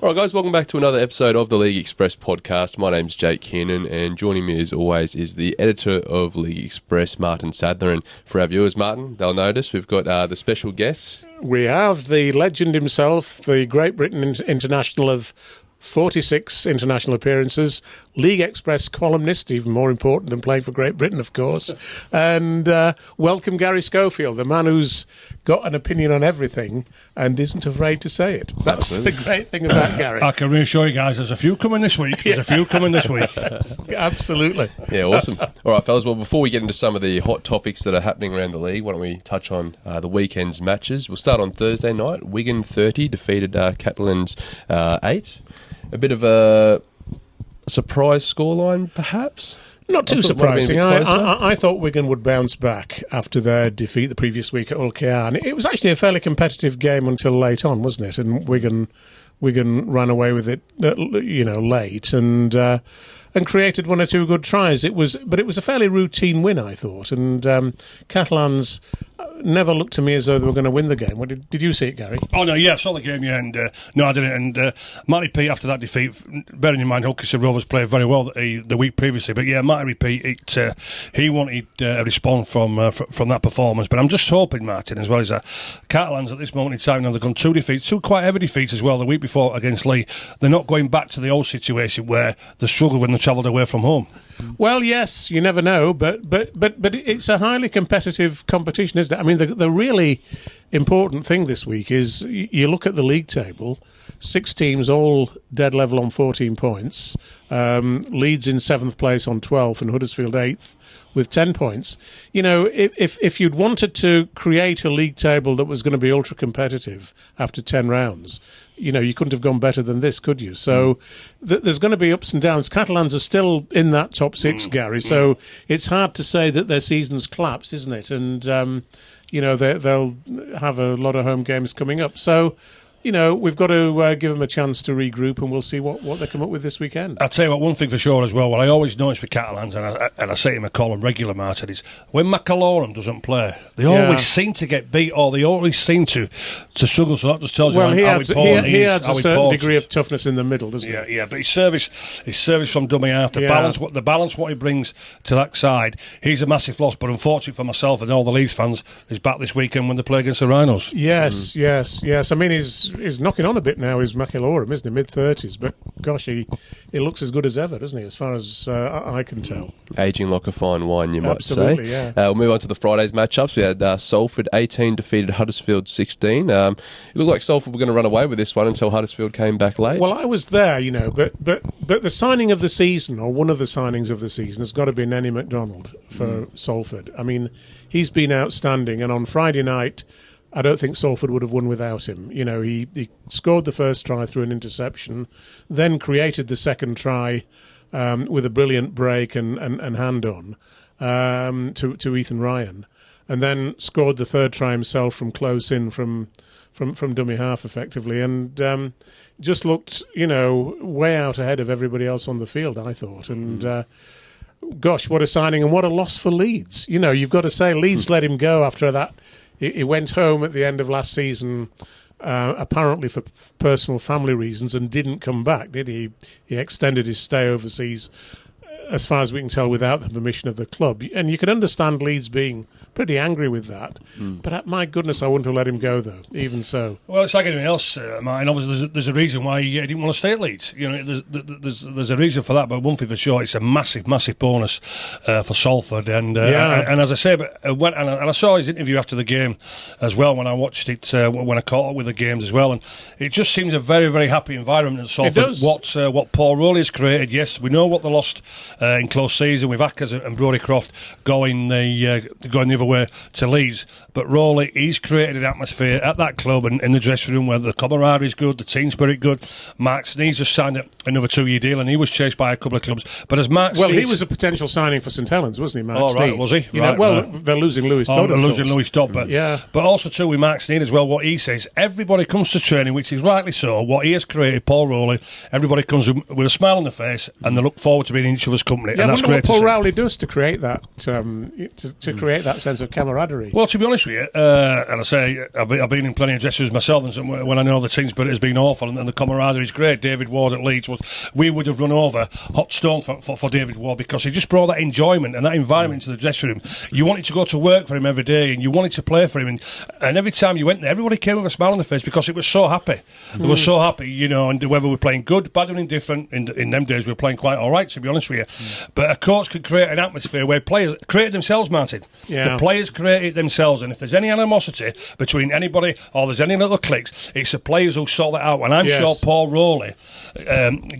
All right, guys, welcome back to another episode of the League Express podcast. My name's Jake Kearnan, and joining me as always is the editor of League Express, Martyn Sadler. And for our viewers, Martyn, they'll notice we've got the special guest. We have the legend himself, the Great Britain international of 46 international appearances, League Express columnist, even more important than playing for Great Britain, of course. And welcome Garry Schofield, the man who's got an opinion on everything and isn't afraid to say it. That's the great thing about Garry. I can reassure you guys, there's a few coming this week. Absolutely. Yeah, awesome. All right, fellas, well, before we get into some of the hot topics that are happening around the league, why don't we touch on the weekend's matches. We'll start on Thursday night. Wigan 30 defeated Catalans 8. A bit of a surprise scoreline, perhaps? Not too surprising. I thought Wigan would bounce back after their defeat the previous week at Kearnan. It was actually a fairly competitive game until late on, wasn't it? And Wigan ran away with it, late and created one or two good tries. It was a fairly routine win, I thought. And Catalans never looked to me as though they were going to win the game. Did you see it, Garry? Oh, no, yeah, I saw the game, yeah, and no, I didn't. And Matty P, after that defeat, bearing in mind Hulkison Rovers played very well the week previously, but yeah, Matty P, he wanted a response from that performance. But I'm just hoping, Martin, as well, is that Catalans at this moment in time, now they've gone two quite heavy defeats as well the week before against Lee. They're not going back to the old situation where they struggled when they travelled away from home. Well, yes, you never know, but it's a highly competitive competition, isn't it? I mean, the really important thing this week is you look at the league table, 6 teams all dead level on 14 points, Leeds in 7th place on 12th and Huddersfield 8th with 10 points. You know, if you'd wanted to create a league table that was going to be ultra competitive after 10 rounds, you couldn't have gone better than this, could you? So there's going to be ups and downs. Catalans are still in that top 6, Garry, so it's hard to say that their season's collapsed, isn't it? And, they'll have a lot of home games coming up. So, we've got to give them a chance to regroup, and we'll see what they come up with this weekend. I'll tell you what, one thing for sure as well, what I always notice with Catalans, and I say to my column regular, Martin, is when McAlorum doesn't play, they always seem to get beat, or they always seem to struggle, so that just tells you he how important he has a certain degree of toughness in the middle, doesn't he? Yeah, but his service from dummy half, the balance what he brings to that side, he's a massive loss, but unfortunately for myself and all the Leeds fans, he's back this weekend when they play against the Rhinos. Yes. I mean, he's knocking on a bit now, is McAlorum, isn't he? Mid-30s, but gosh, he looks as good as ever, doesn't he, as far as I can tell. Ageing like a fine wine, you might say. Absolutely, yeah. We'll move on to the Friday's matchups. We had Salford 18 defeated Huddersfield 16. It looked like Salford were going to run away with this one until Huddersfield came back late. Well, I was there, but the signing of the season, or one of the signings of the season, has got to be Nenny McDonald for Salford. I mean, he's been outstanding, and on Friday night, I don't think Salford would have won without him. He scored the first try through an interception, then created the second try with a brilliant break and hand-on to Ethan Ryan, and then scored the third try himself from close in from dummy half, effectively, and just looked, way out ahead of everybody else on the field, I thought. And gosh, what a signing, and what a loss for Leeds. You've got to say, Leeds let him go after that. He went home at the end of last season, apparently for personal family reasons, and didn't come back, did he? He extended his stay overseas, as far as we can tell, without the permission of the club. And you can understand Leeds being pretty angry with that. But my goodness, I wouldn't have let him go, though, even so. Well, it's like anything else, Martin. Obviously, there's a reason why he didn't want to stay at Leeds. There's a reason for that, but one thing for sure, it's a massive, massive bonus for Salford. And as I say, I saw his interview after the game as well when I watched it, when I caught up with the games as well, and it just seems a very, very happy environment at Salford. It does. What Paul Rowley has created, yes, we know what they lost in close season with Ackers and Brodie Croft going the other way to Leeds, but Rowley, he's created an atmosphere at that club and in the dressing room where the camaraderie is good, the team spirit good. Mark Sneeze just signed another 2-year deal, and he was chased by a couple of clubs. But as Mark Sneeze, he was a potential signing for St Helens, wasn't he, Mark Sneeze? Right, was he? They're losing Lewis Dodd. Lewis Dodd, but also too with Mark Sneeze as well. What he says, everybody comes to training, which is rightly so. What he has created, Paul Rowley, everybody comes with a smile on their face, and they look forward to being in each other's company, Yeah, and I that's wonder great what to Paul see. Rowley does to create that to create that sense of camaraderie. Well, to be honest with you, and I say I've been in plenty of dressing rooms myself, and when I know the team spirit has been awful, and the camaraderie is great. David Ward at Leeds, we would have run over hot stone for David Ward because he just brought that enjoyment and that environment into the dressing room. You wanted to go to work for him every day, and you wanted to play for him, and every time you went there, everybody came with a smile on their face because it was so happy. They were so happy, and whether we're playing good, bad, or indifferent, in them days we were playing quite all right, to be honest with you. But a coach could create an atmosphere where players created themselves, Martin. Yeah. The players create it themselves, and if there's any animosity between anybody or there's any little cliques, it's the players who sort that out. And I'm sure Paul Rowley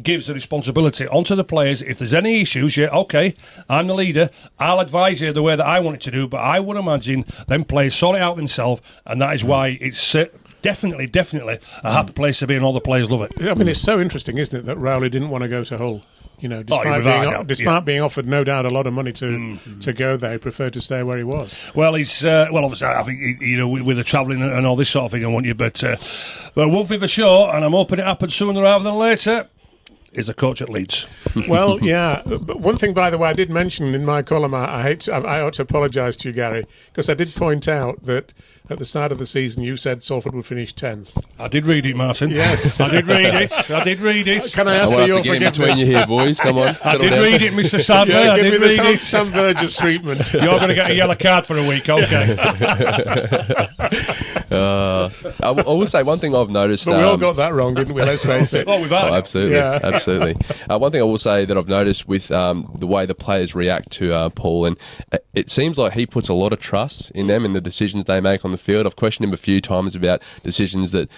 gives the responsibility onto the players. If there's any issues, okay, I'm the leader, I'll advise you the way that I want it to do, but I would imagine them players sort it out themselves, and that is why it's definitely a happy place to be, and all the players love it. I mean, it's so interesting, isn't it, that Rowley didn't want to go to Hull. Despite being offered no doubt a lot of money to go there, he preferred to stay where he was. Well, he's obviously I think with the travelling and all this sort of thing, I want you, but one thing for sure, and I'm hoping it happens sooner rather than later, is the coach at Leeds. Well, yeah. But one thing, by the way, I did mention in my column, I ought to apologise to you, Gary, because I did point out that at the start of the season you said Salford would finish 10th. I did read it, Martin. Yes. I did read it. Can I ask for your forgiveness? Between you here, boys. Come on. I did read it, Mr. Sadler. Yeah, I give did me read the it. Sam Burgess treatment. You're going to get a yellow card for a week, okay? I will say one thing I've noticed. But we all got that wrong, didn't we? Let's face it. Oh, we've had it. Absolutely, Yeah. absolutely. One thing I will say that I've noticed with the way the players react to Paul, and it seems like he puts a lot of trust in them and the decisions they make on the field. I've questioned him a few times about decisions that,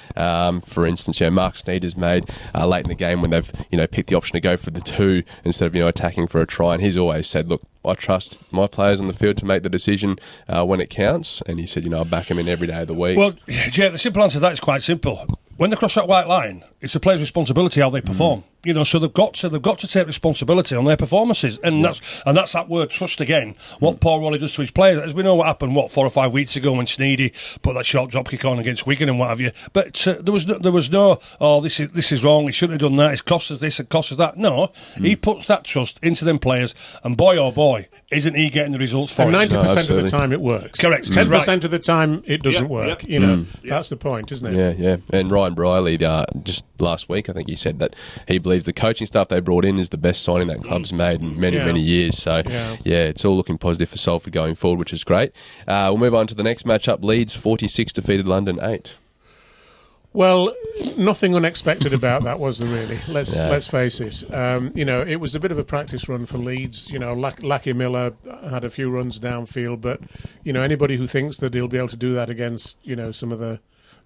for instance, Mark Sneeder's made late in the game when they've picked the option to go for the 2 instead of attacking for a try, and he's always said, look, I trust my players on the field to make the decision when it counts, and he said, I'll back him in every day of the week. Well, Jay, the simple answer to that is quite simple. When they cross that white line, it's the players' responsibility how they perform. So they've got to take responsibility on their performances, and that's that word trust again. What Paul Rowley does to his players, as we know what happened 4 or 5 weeks ago when Sneedy put that short drop kick on against Wigan and what have you. But there was no this is wrong. He shouldn't have done that. It's cost us this and cost us that. No, he puts that trust into them players, and boy oh boy, isn't he getting the results for And us? 90% of the time it works. Correct. 10% of the time it doesn't work. Yeah. That's the point, isn't it? Yeah. And Ryan Briley, just last week, I think he said that he believes the coaching staff they brought in is the best signing that club's made in many years. So, it's all looking positive for Salford going forward, which is great. We'll move on to the next matchup. Leeds 46 defeated London 8. Well, nothing unexpected about that, was there really? Let's face it. It was a bit of a practice run for Leeds. Lackey Miller had a few runs downfield, but anybody who thinks that he'll be able to do that against some of the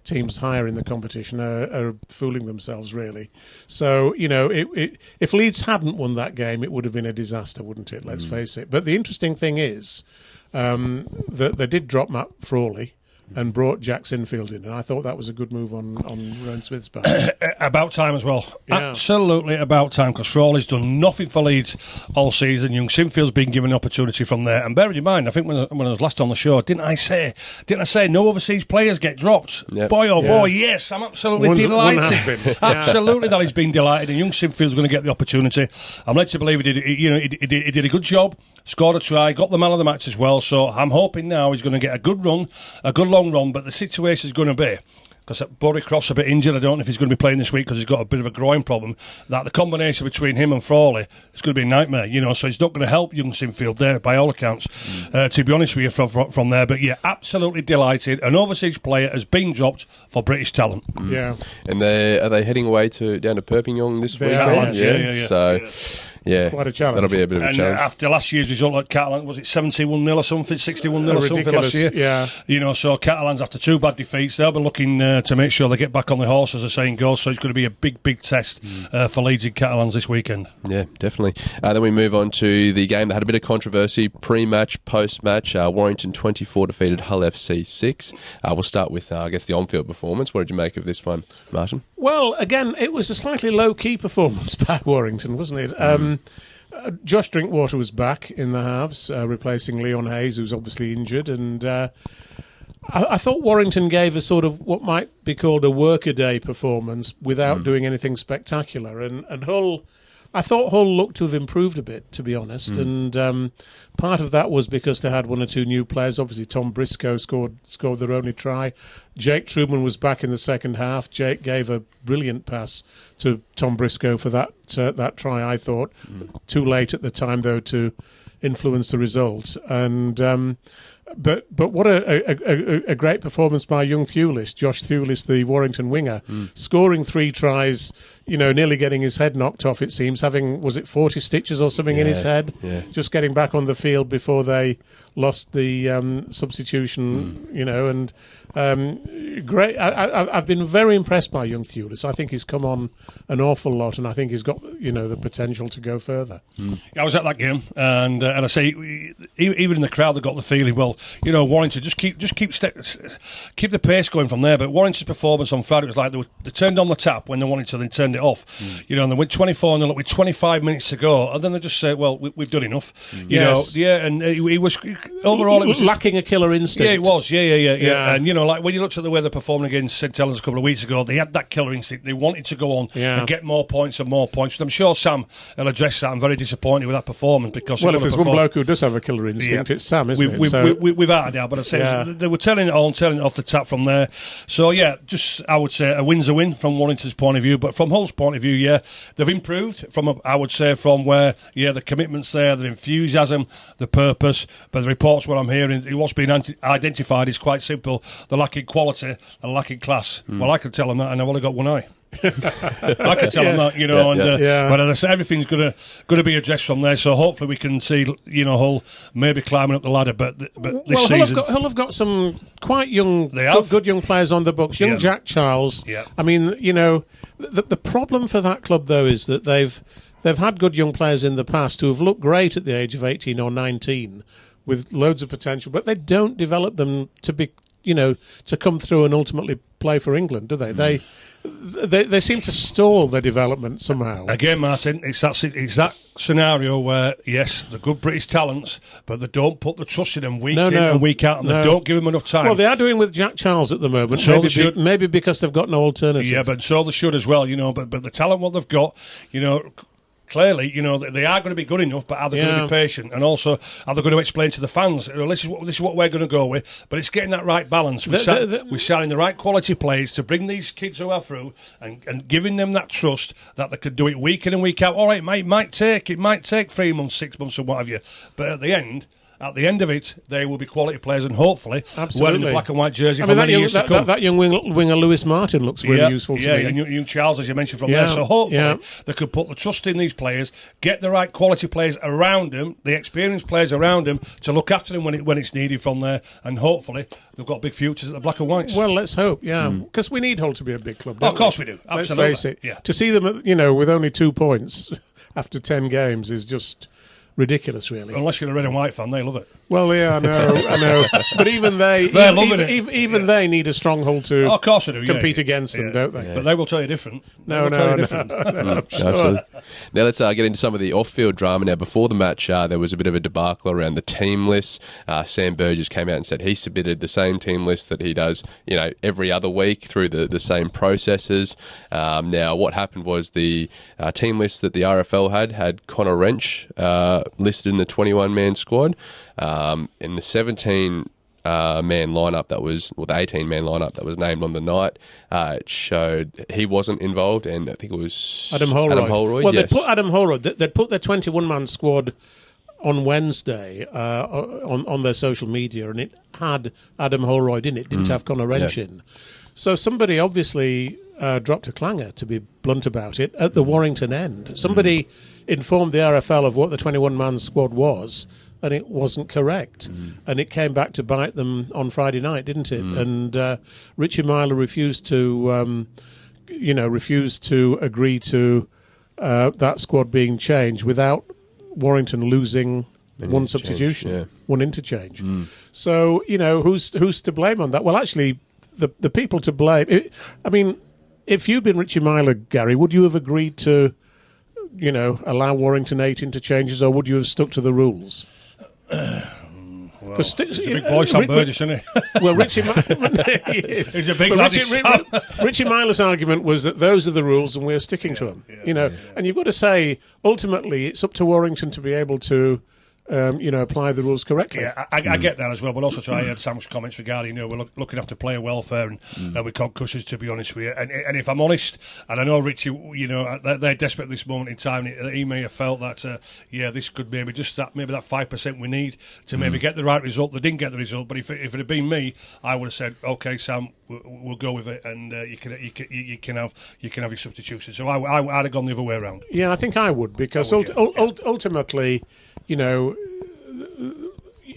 teams higher in the competition are fooling themselves, really. So if Leeds hadn't won that game, it would have been a disaster, wouldn't it? Let's face it. But the interesting thing is that they did drop Matt Frawley and brought Jack Sinfield in, and I thought that was a good move on Rowan Smith's part. About time as well. Yeah. Absolutely about time, because Frawley's done nothing for Leeds all season. Young Sinfield's been given an opportunity from there. And bear in mind, I think when I was last on the show, didn't I say no overseas players get dropped? Yep. Boy, oh boy, yes, I'm absolutely delighted. One has been. Absolutely, that he's been delighted, and young Sinfield's going to get the opportunity. I'm led to believe he did a good job. Scored a try, got the man of the match as well. So I'm hoping now he's going to get a good run, a good long run. But the situation is going to be, because Borry Cross a bit injured, I don't know if he's going to be playing this week because he's got a bit of a groin problem, that the combination between him and Frawley is going to be a nightmare, so it's not going to help young Sinfield there by all accounts, to be honest with you, from there. But yeah, absolutely delighted. An overseas player has been dropped for British talent. Yeah. And are they heading away down to Perpignan this week? Yeah. So... Yeah, quite a challenge. That'll be a bit of a challenge. After last year's result at Catalan, was it 71-0 or something, 61-0 or something last year? Yeah. So Catalans, after 2 bad defeats, they'll be looking to make sure they get back on the horse, as the saying goes. So it's going to be a big test for Leeds in Catalans this weekend. Yeah, definitely. Then we move on to the game that had a bit of controversy, pre-match, post-match. Warrington 24 defeated Hull FC 6. We'll start with, I guess, the on-field performance. What did you make of this one, Martyn? Well, again, it was a slightly low-key performance by Warrington, wasn't it? Josh Drinkwater was back in the halves, replacing Leon Hayes, who's obviously injured. And I thought Warrington gave a sort of what might be called a workaday performance without doing anything spectacular. And Hull I thought Hull looked to have improved a bit, to be honest, and part of that was because they had one or two new players. Obviously, Tom Briscoe scored their only try. Jake Truman was back in the second half. Jake gave a brilliant pass to Tom Briscoe for that try, I thought. Too late at the time, though, to influence the result. And but what a great performance by young Thewlis, Josh Thewlis, the Warrington winger, scoring 3 tries, nearly getting his head knocked off, it seems, having, was it 40 stitches or something in his head? Yeah. Just getting back on the field before they lost the substitution, and great. I've been very impressed by young Thewlis. I think he's come on an awful lot, and I think he's got the potential to go further. I was at that game, and I say even in the crowd, they got the feeling. Well, Warrington just keep the pace going from there. But Warrington's performance on Friday was like they turned on the tap when they wanted to, then turned it off. And they went 24-0 with 25 minutes to go, and then they just say, "Well, we've done enough." And he was overall it was lacking a killer instinct. Yeah, it was. Yeah. And like when you looked at the way they performed against St Helens a couple of weeks ago, they had that killer instinct. They wanted to go on and get more points and more points. But I'm sure Sam will address that. I'm very disappointed with that performance because if there's one bloke who does have a killer instinct, it's Sam, isn't it? Without a doubt, but I say they were telling it all and telling it off the tap from there. So I would say a win's a win from Warrington's point of view, but from Hull's point of view, they've improved from where the commitment's there, the enthusiasm, the purpose. But the reports what I'm hearing, what's been identified is quite simple: they're lacking quality and lacking class. Well, I can tell them that, and I've only got one eye. I can tell them that, but as I say, everything's going to be addressed from there. So hopefully we can see, Hull maybe climbing up the ladder. But this season, Hull have got some quite young, good young players on the books. Young Jack Charles. Yeah. I mean, the problem for that club though is that they've had good young players in the past who have looked great at the age of 18 or 19 with loads of potential, but they don't develop them to be, to come through and ultimately play for England, do they? They seem to stall their development somehow. Again, Martyn, it's that scenario where, yes, they're good British talents, but they don't put the trust in them week in and week out, and they don't give them enough time. Well, they are doing with Jack Charles at the moment, so maybe because they've got no alternative. Yeah, but so they should as well, but the talent what they've got, clearly, they are going to be good enough, but are they going to be patient? And also, are they going to explain to the fans, this is what we're going to go with? But it's getting that right balance. We're selling the right quality players to bring these kids who are through and giving them that trust that they could do it week in and week out. All right, it might take 3 months, 6 months, or what have you. But at the end of it, they will be quality players and hopefully wearing the black and white jersey for many years to come. That young winger Lewis Martyn looks really useful to me. Yeah, and young Charles, as you mentioned from there. So hopefully they could put the trust in these players, get the right quality players around them, the experienced players around them to look after them when it's needed from there, and hopefully they've got big futures at the black and whites. Well, let's hope, because we need Hull to be a big club. Of course we do, absolutely. Let's face it. To see them, with only 2 points after 10 games is just ridiculous, really. Unless you're a red and white fan, they love it. Well, yeah, I know. But even they, they need a strong Hull to of course they do, compete against them, don't they? Yeah. But they will tell you different. No. Absolutely. Now let's get into some of the off-field drama. Now, before the match, there was a bit of a debacle around the team list. Sam Burgess came out and said he submitted the same team list that he does, every other week through the same processes. Now, what happened was the team list that the RFL had Connor Wrench listed in the 21-man squad. In the 17 man lineup the 18-man lineup that was named on the night, it showed he wasn't involved, and I think it was Adam Holroyd. Well, yes. They'd put Adam Holroyd. They'd put their 21-man squad on Wednesday on their social media, and it had Adam Holroyd in it. Didn't have Connor Wrench in. So somebody obviously dropped a clanger, to be blunt about it, at the Warrington end. Somebody informed the RFL of what the 21-man squad was, and it wasn't correct. And it came back to bite them on Friday night, didn't it? And Richie Myler refused to agree to that squad being changed without Warrington losing one substitution, one interchange. So, who's to blame on that? Well, actually, the people to blame... if you'd been Richie Myler, Gary, would you have agreed to, allow Warrington 8 interchanges, or would you have stuck to the rules? Well, he's a big boy, Sam Burgess, isn't he? Well, Richie, he is. He's a big lad. Richie Myler's argument was that those are the rules and we're sticking to them. And you've got to say, ultimately, it's up to Warrington to be able to apply the rules correctly. Yeah, I get that as well, but also I heard Sam's comments regarding, we're looking after player welfare and with concussions, to be honest with you. And if I'm honest, and I know Richie, they're desperate at this moment in time, he may have felt that, this could maybe that 5% we need to maybe get the right result. They didn't get the result, but if it had been me, I would have said, okay, Sam, we'll go with it, and you can have your substitution. So I'd have gone the other way around. Yeah, I think I would, because ultimately,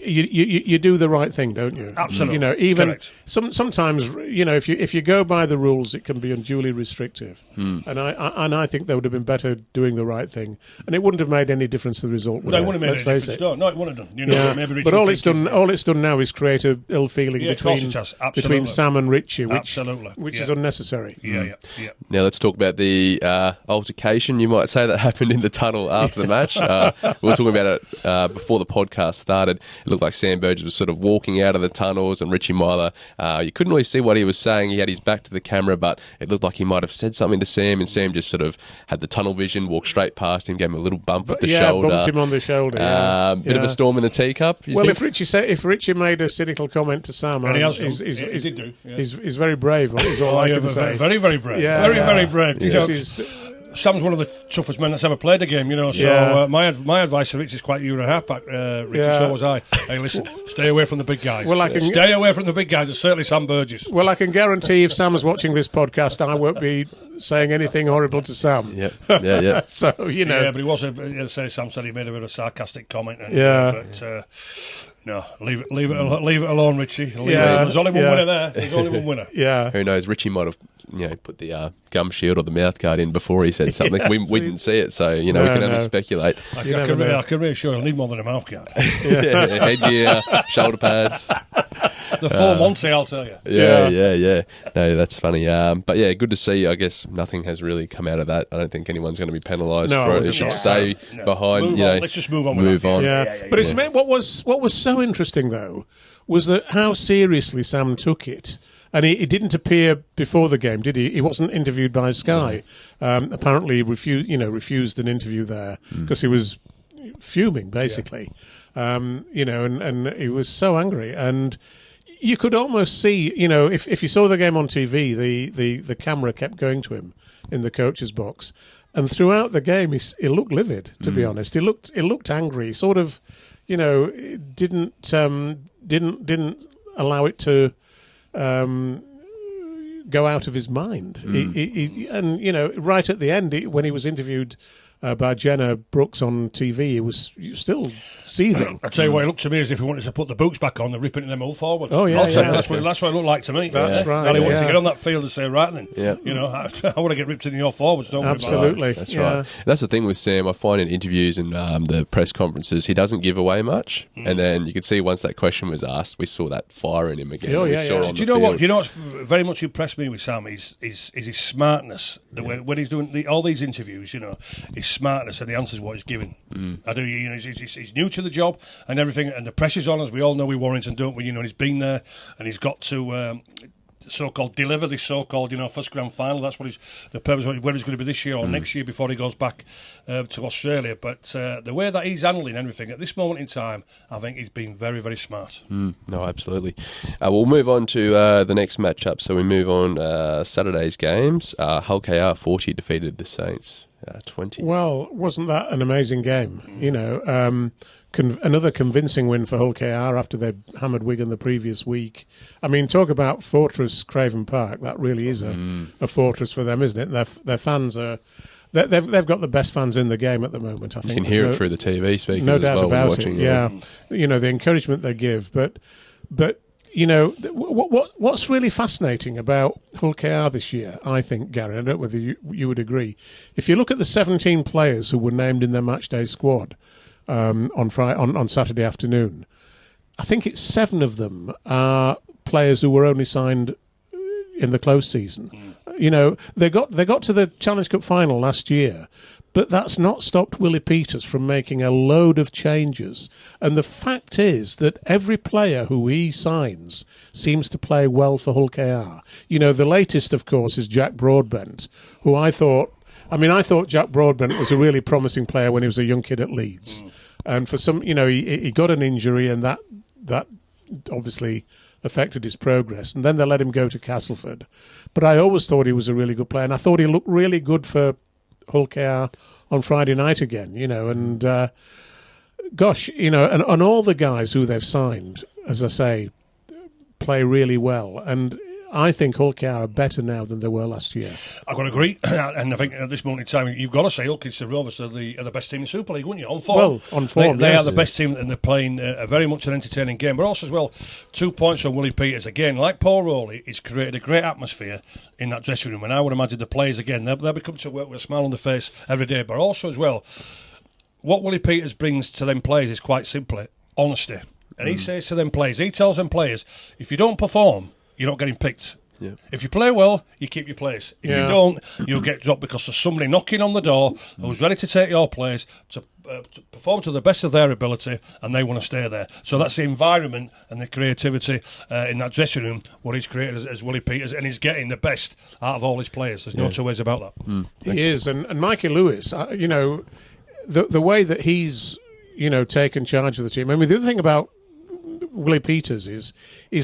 you do the right thing, don't you? Absolutely. Even sometimes, if you go by the rules, it can be unduly restrictive. And I think they would have been better doing the right thing, and it wouldn't have made any difference to the result. It wouldn't have made any difference. No, it wouldn't have done. But all it's done now is create a ill feeling between Sam and Richie, which is unnecessary. Yeah. Now let's talk about the altercation, you might say, that happened in the tunnel after the match. We were talking about it before the podcast started. It looked like Sam Burgess was sort of walking out of the tunnels, and Richie Myler, you couldn't really see what he was saying. He had his back to the camera, but it looked like he might have said something to Sam, and Sam just sort of had the tunnel vision, walked straight past him, gave him a little bump with the shoulder. Bumped him on the shoulder. Bit of a storm in the teacup. Well, if Richie made a cynical comment to Sam, and he did do. Yeah. He's very brave. Is all I can say. Very, very brave. Very brave. Sam's one of the toughest men that's ever played the game, So my advice to Rich is quite you and a half back, Richie. So was I. Hey, listen, stay away from the big guys. Stay away from the big guys, and certainly Sam Burgess. Well, I can guarantee if Sam's watching this podcast, I won't be saying anything horrible to Sam. Yeah. So Yeah, but he was. Sam said he made a bit of a sarcastic comment. No, leave it alone, Richie. There's only one winner there. There's only one winner. Yeah. Who knows? Richie might have, put the gum shield or the mouth guard in before he said something. We didn't see it, so we can only speculate. I can reassure he'll need more than a mouth guard. Headgear, shoulder pads. The full Monty, I'll tell you. Yeah. No, that's funny. But yeah, good to see. I guess nothing has really come out of that. I don't think anyone's going to be penalised for it. It should stay behind. Let's just move on. Yeah. But it's what was so interesting though was that how seriously Sam took it. And he didn't appear before the game, did he? He wasn't interviewed by Sky. Apparently, he refused an interview there because he was fuming, basically. And he was so angry. And you could almost see, if you saw the game on TV, the camera kept going to him in the coach's box, and throughout the game, he looked livid. To be honest, he looked angry. Sort of, didn't allow it to go out of his mind. Right at the end, when he was interviewed by Jenna Brooks on TV, he was still seething. I tell you what, it looked to me as if he wanted to put the boots back on, they're ripping them all forwards. Oh, yeah. That's what it looked like to me. That's right. And he wanted to get on that field and say, right then, I want to get ripped in your forwards, don't Absolutely. That's right. That's the thing with Sam. I find in interviews and the press conferences, he doesn't give away much. And then you could see once that question was asked, we saw that fire in him again. Do you know what? What's very much impressed me with Sam is his smartness. When he's doing all these interviews, his smartness and the answers what he's given. I do. He's new to the job and everything, and the pressure's on, as we all know with Warrington, don't we? And he's been there, and he's got to so-called deliver this so-called first grand final. That's what the purpose of whether he's going to be this year or next year before he goes back to Australia. But the way that he's handling everything at this moment in time, I think he's been very, very smart. No, absolutely. We'll move on to the next matchup. So we move on Saturday's games. Hull KR 40 defeated the Saints 20. Well, wasn't that an amazing game? Another convincing win for Hull KR after they hammered Wigan the previous week. I mean, talk about Fortress Craven Park. That really is a fortress for them, isn't it? Their fans are... They've got the best fans in the game at the moment, I think. You can hear it through the TV speakers no doubt as well. About watching it, yeah. The encouragement they give. But what's really fascinating about Hull KR this year, I think, Gary, I don't know whether you would agree, if you look at the 17 players who were named in their matchday squad on Saturday afternoon, I think it's 7 of them are players who were only signed in the close season. You know, they got to the Challenge Cup final last year, but that's not stopped Willie Peters from making a load of changes. And the fact is that every player who he signs seems to play well for Hull KR. You know, the latest, of course, is Jack Broadbent, who I thought Jack Broadbent was a really promising player when he was a young kid at Leeds. And for some, you know, he got an injury, and that obviously affected his progress. And then they let him go to Castleford. But I always thought he was a really good player, and I thought he looked really good for Hull KR on Friday night again, you know. And gosh, you know, and all the guys who they've signed, as I say, play really well. And I think Hull KR are better now than they were last year. I've got to agree, and I think at this moment in time, you've got to say Hull Rovers are the best team in Super League, wouldn't you? On form. Well, on form, they yes. are the best team, and they're playing a very much an entertaining game. But also as well, 2 points on Willie Peters again. Like Paul Rowley, he's created a great atmosphere in that dressing room, and I would imagine the players again they'll be coming to work with a smile on their face every day. But also as well, what Willie Peters brings to them players is quite simply honesty, and he says to them players, he tells them players, if you don't perform, you're not getting picked. Yeah. If you play well, you keep your place. If you don't, you'll get dropped because there's somebody knocking on the door who's ready to take your place, to perform to the best of their ability, and they want to stay there. So that's the environment and the creativity in that dressing room, what he's created as Willie Peters, and he's getting the best out of all his players. There's no two ways about that. He is, and Mikey Lewis, you know, the way that he's, you know, taken charge of the team. I mean, the other thing about Willie Peters is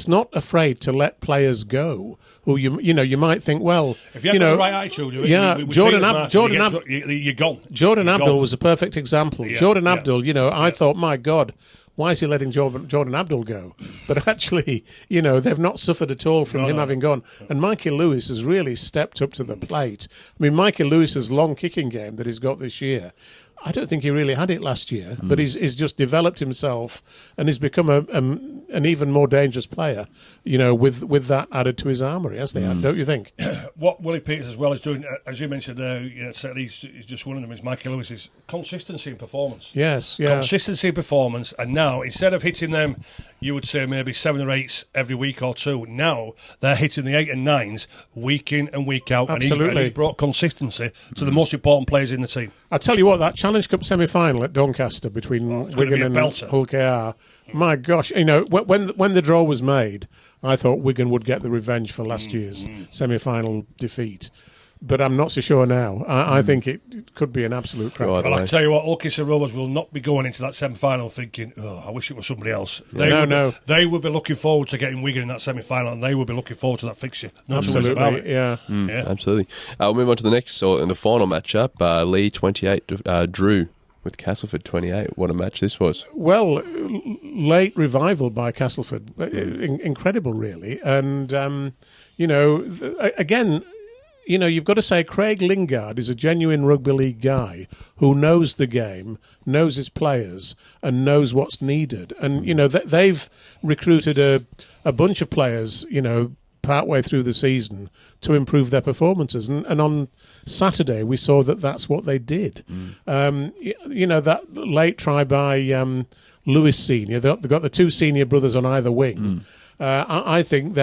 not afraid to let players go who you might think, well, if you have the right attitude, Jordan you're gone. Jordan Abdul was a perfect example. Yeah, Jordan Abdul, you know, I thought, my God, why is he letting Jordan Abdul go? But actually, you know, they've not suffered at all from him having gone. And Mikey Lewis has really stepped up to the plate. I mean, Mikey Lewis's long kicking game that he's got this year, I don't think he really had it last year, but he's just developed himself and he's become an even more dangerous player, you know, with that added to his armoury, as they had, don't you think? What Willie Peters as well is doing, as you mentioned there, he's just one of them, is Mikey Lewis's consistency in performance. Yes, yeah. Consistency in performance, and now, instead of hitting them, you would say maybe 7 or 8 every week or two, now they're hitting the 8 and 9s week in and week out. Absolutely. And he's brought consistency to the most important players in the team. I tell you what, that Challenge Cup semi-final at Doncaster between Wigan and Hull KR, my gosh, you know, when the draw was made, I thought Wigan would get the revenge for last year's semi-final defeat. But I'm not so sure now. I think it could be an absolute crap. Well, I'll tell you what, Hull Rovers will not be going into that semi-final thinking, oh, I wish it was somebody else. They will be looking forward to getting Wigan in that semi-final, and they will be looking forward to that fixture. No two ways about it. Yeah. Absolutely. We'll move on to the next, in the final matchup, Lee 28 drew with Castleford 28. What a match this was. Well, late revival by Castleford. Incredible, really. And, you know, again, you know, you've got to say Craig Lingard is a genuine rugby league guy who knows the game, knows his players, and knows what's needed. And, you know, they've recruited a bunch of players, you know, partway through the season to improve their performances. And on Saturday, we saw that that's what they did. You know, that late try by Lewis Senior, they've got the 2 senior brothers on either wing. I think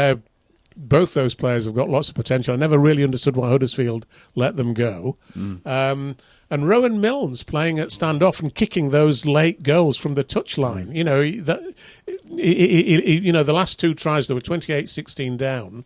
both those players have got lots of potential. I never really understood why Huddersfield let them go. And Rowan Milnes playing at standoff and kicking those late goals from the touchline. You know, you know, the last 2 tries, they were 28-16 down,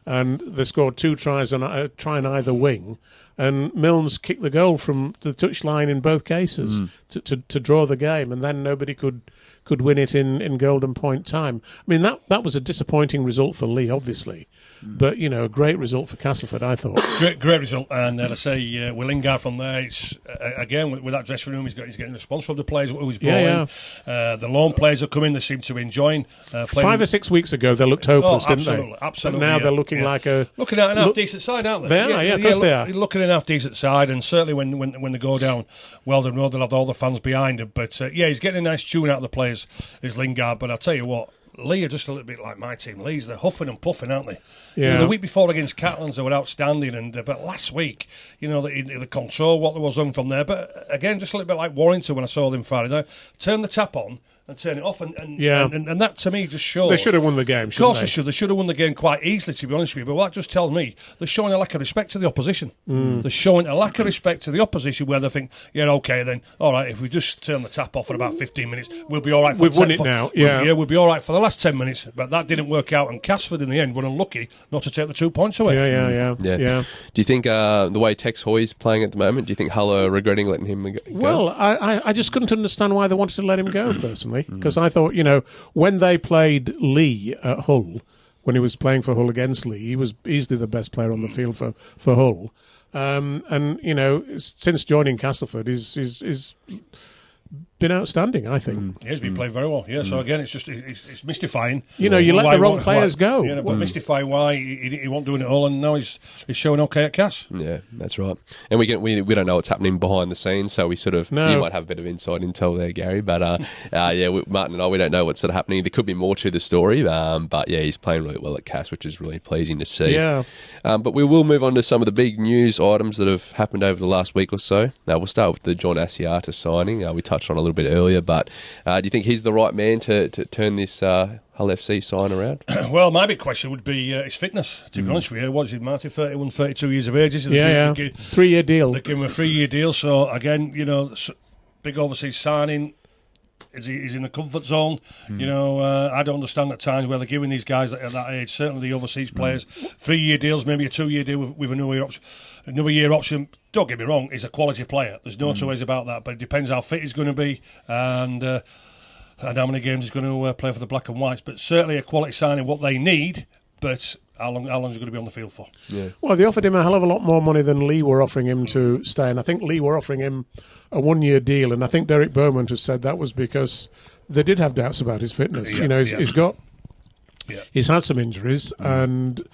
and they scored 2 tries on a try on either wing. And Milnes kicked the goal from the touchline in both cases to draw the game, and then nobody could win it in golden point time. I mean, that was a disappointing result for Lee, obviously. But, you know, a great result for Castleford, I thought. Great result. And I say, with Lingard from there, it's, again, with that dressing room, he's getting response from the players who he's brought in. The lone players are coming, they seem to be enjoying playing. 5 or 6 weeks ago, they looked hopeless, didn't they? Absolutely. But now they're looking like looking at an half-decent side, aren't they? They are, of course they are. Looking at an half-decent side, and certainly when they go down Weldon Road, they'll have all the fans behind them. But, he's getting a nice tune out of the players, is Lingard. But I'll tell you what, Lee are just a little bit like my team. Lee's, they're huffing and puffing, aren't they? Yeah. You know, the week before against Catalans, they were outstanding, but last week, you know, the control, what there was on from there. But again, just a little bit like Warrington when I saw them Friday night. Turn the tap on, and turn it off. And that to me just shows they should have won the game. Of course they should. They should have won the game quite easily, to be honest with you. But what that just tells me, they're showing a lack of respect to the opposition. They're showing a lack of respect to the opposition, where they think, yeah, okay, then all right, if we just turn the tap off for about 15 minutes, we'll be all right. We've won it now. We'll be all right for the last 10 minutes. But that didn't work out, and Casford in the end were unlucky not to take the 2 points away. Yeah. Do you think the way Tex Hoy's playing at the moment, do you think Hull are regretting letting him go? Well, I just couldn't understand why they wanted to let him go, personally, because I thought, when they played Lee at Hull, when he was playing for Hull against Lee, he was easily the best player on the field for Hull. Since joining Castleford, he's been outstanding, I think. He has been playing very well, so again, it's mystifying. You let the wrong players go. But mystifying why he won't do it all, and now he's showing okay at Cass. Yeah, that's right. And we don't know what's happening behind the scenes, so we sort of, you might have a bit of inside intel there, Gary, but Martyn and I, we don't know what's sort of happening. There could be more to the story, but he's playing really well at Cass, which is really pleasing to see. Yeah. But we will move on to some of the big news items that have happened over the last week or so. We'll start with the John Asiata signing. We touched on a little bit earlier, but do you think he's the right man to turn this Hull FC sign around? Well, my big question would be his fitness, to be honest with you. What is it, Martyn? 31, 32 years of age, isn't it? Yeah. 3-year deal. They give him a 3-year deal, so again, big overseas signing. He's in the comfort zone. I don't understand at times where they're giving these guys at that age, certainly the overseas players, 3-year deals, maybe a 2-year deal with another year option. Don't get me wrong, he's a quality player. There's no two ways about that, but it depends how fit he's going to be and how many games he's going to play for the Black and Whites. But certainly a quality signing, what they need, but how long is he going to be on the field for? Yeah. Well, they offered him a hell of a lot more money than Lee were offering him to stay, and I think Lee were offering him a 1-year deal, and I think Derek Beaumont has said that was because they did have doubts about his fitness. He's had some injuries, and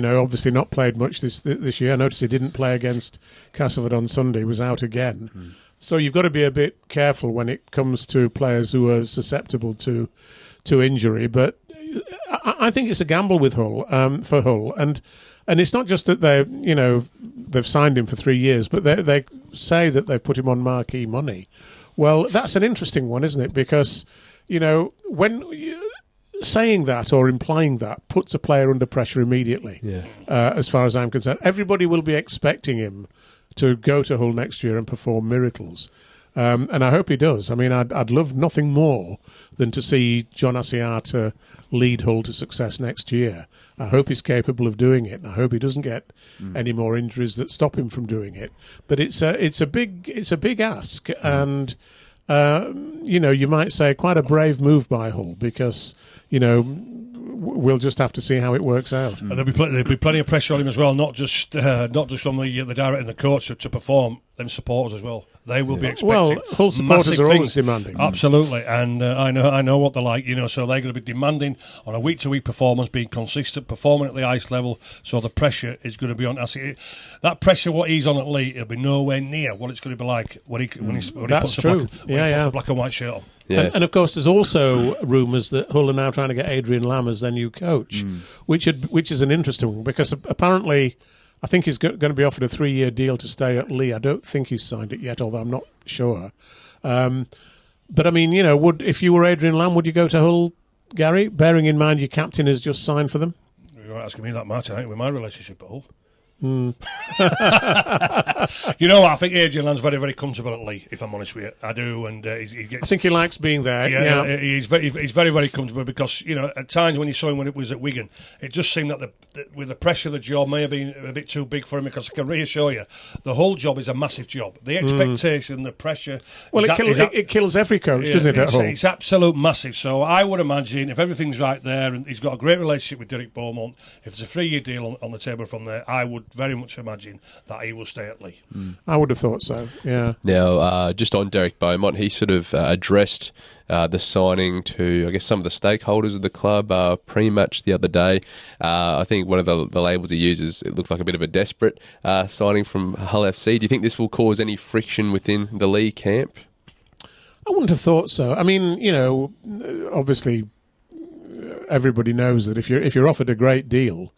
obviously not played much this year. I noticed he didn't play against Castleford on Sunday, was out again. So you've got to be a bit careful when it comes to players who are susceptible to injury, but I think it's a gamble with Hull, for Hull, and it's not just that they've signed him for 3 years, but they say that they've put him on marquee money. Well, that's an interesting one, isn't it? Because when saying that or implying that puts a player under pressure immediately. Yeah. As far as I'm concerned, everybody will be expecting him to go to Hull next year and perform miracles. And I hope he does. I mean, I'd love nothing more than to see John Asiata lead Hull to success next year. I hope he's capable of doing it, and I hope he doesn't get any more injuries that stop him from doing it. But it's a big ask, and you might say quite a brave move by Hull, because we'll just have to see how it works out. And there'll be plenty of pressure on him as well, not just from the director and the coach to perform. Them supporters as well. They will be expecting. Well, Hull supporters are always demanding. Absolutely, and I know what they're like. So they're going to be demanding on a week-to-week performance, being consistent, performing at the highest level. So the pressure is going to be on. That pressure, what he's on at Lee, it'll be nowhere near what it's going to be like when he puts the black and white shirt on. Yeah. And of course, there's also rumours that Hull are now trying to get Adrian Lamb as their new coach, which is an interesting one, because apparently, I think he's going to be offered a 3-year deal to stay at Lee. I don't think he's signed it yet, although I'm not sure. But I mean, if you were Adrian Lamb, would you go to Hull, Gary? Bearing in mind your captain has just signed for them. You're asking me that, Martyn, with my relationship at Hull. Mm. You know what? I think Adrian Lamb's very, very comfortable at Lee, if I'm honest with you. I do, and he gets. I think he likes being there. Yeah. He's very, very comfortable, because at times when you saw him when it was at Wigan, it just seemed that with the pressure, the job may have been a bit too big for him. Because I can reassure you, the whole job is a massive job. The expectation, the pressure. Well, it kills every coach, doesn't it? At Hull? It's absolute massive. So I would imagine if everything's right there, and he's got a great relationship with Derek Beaumont, if there's a 3-year deal on the table from there, I would very much imagine that he will stay at Lee. I would have thought so, yeah. Now, just on Derek Beaumont, he sort of addressed the signing to, I guess, some of the stakeholders of the club pre-match the other day. I think one of the labels he uses, it looked like a bit of a desperate signing from Hull FC. Do you think this will cause any friction within the Lee camp? I wouldn't have thought so. I mean, obviously, everybody knows that if you're offered a great deal,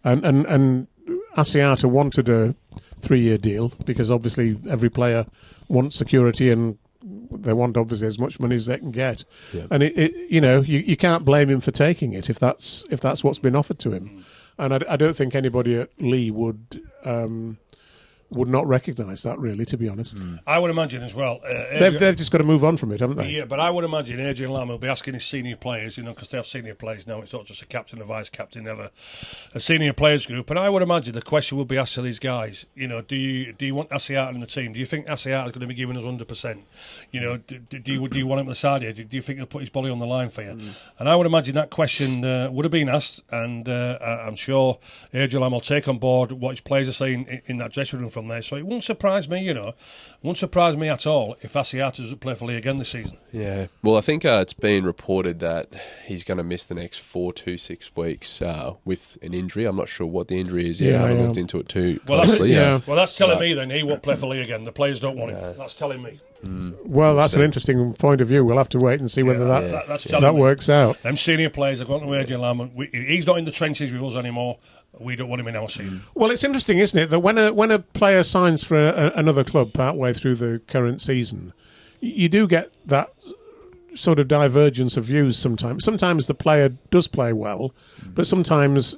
and Asiata wanted a 3-year deal, because obviously every player wants security and they want obviously as much money as they can get, Yeah. and you can't blame him for taking it if that's what's been offered to him, and I don't think anybody at Lee would not recognise that, really, to be honest. I would imagine as well. They've just got to move on from it, haven't they? Yeah, but I would imagine Adrian Lamb will be asking his senior players, because they have senior players now. It's not just a captain, a vice captain, ever a senior players group. And I would imagine the question will be asked to these guys. Do you want Asiata in the team? Do you think Asiata is going to be giving us 100%? Do you want him at the side here? Do you think he'll put his body on the line for you? And I would imagine that question would have been asked, and I'm sure Adrian Lamb will take on board what his players are saying in that dressing room from there. So it won't surprise me, won't surprise me at all if Asiata doesn't play for Lee again this season. Yeah, well, I think it's been reported that he's going to miss the next 4 to 6 weeks with an injury. I'm not sure what the injury is yet. I haven't looked into it too closely. Well, that's telling me then he won't play for Lee again. The players don't want him. That's telling me. Well, that's an interesting point of view. We'll have to wait and see whether that works out. Them senior players are going to Adrian Lamb. He's not in the trenches with us anymore. We don't want him in our team. Well, it's interesting, isn't it, that when a player signs for another club partway through the current season, you do get that sort of divergence of views sometimes. Sometimes the player does play well, but sometimes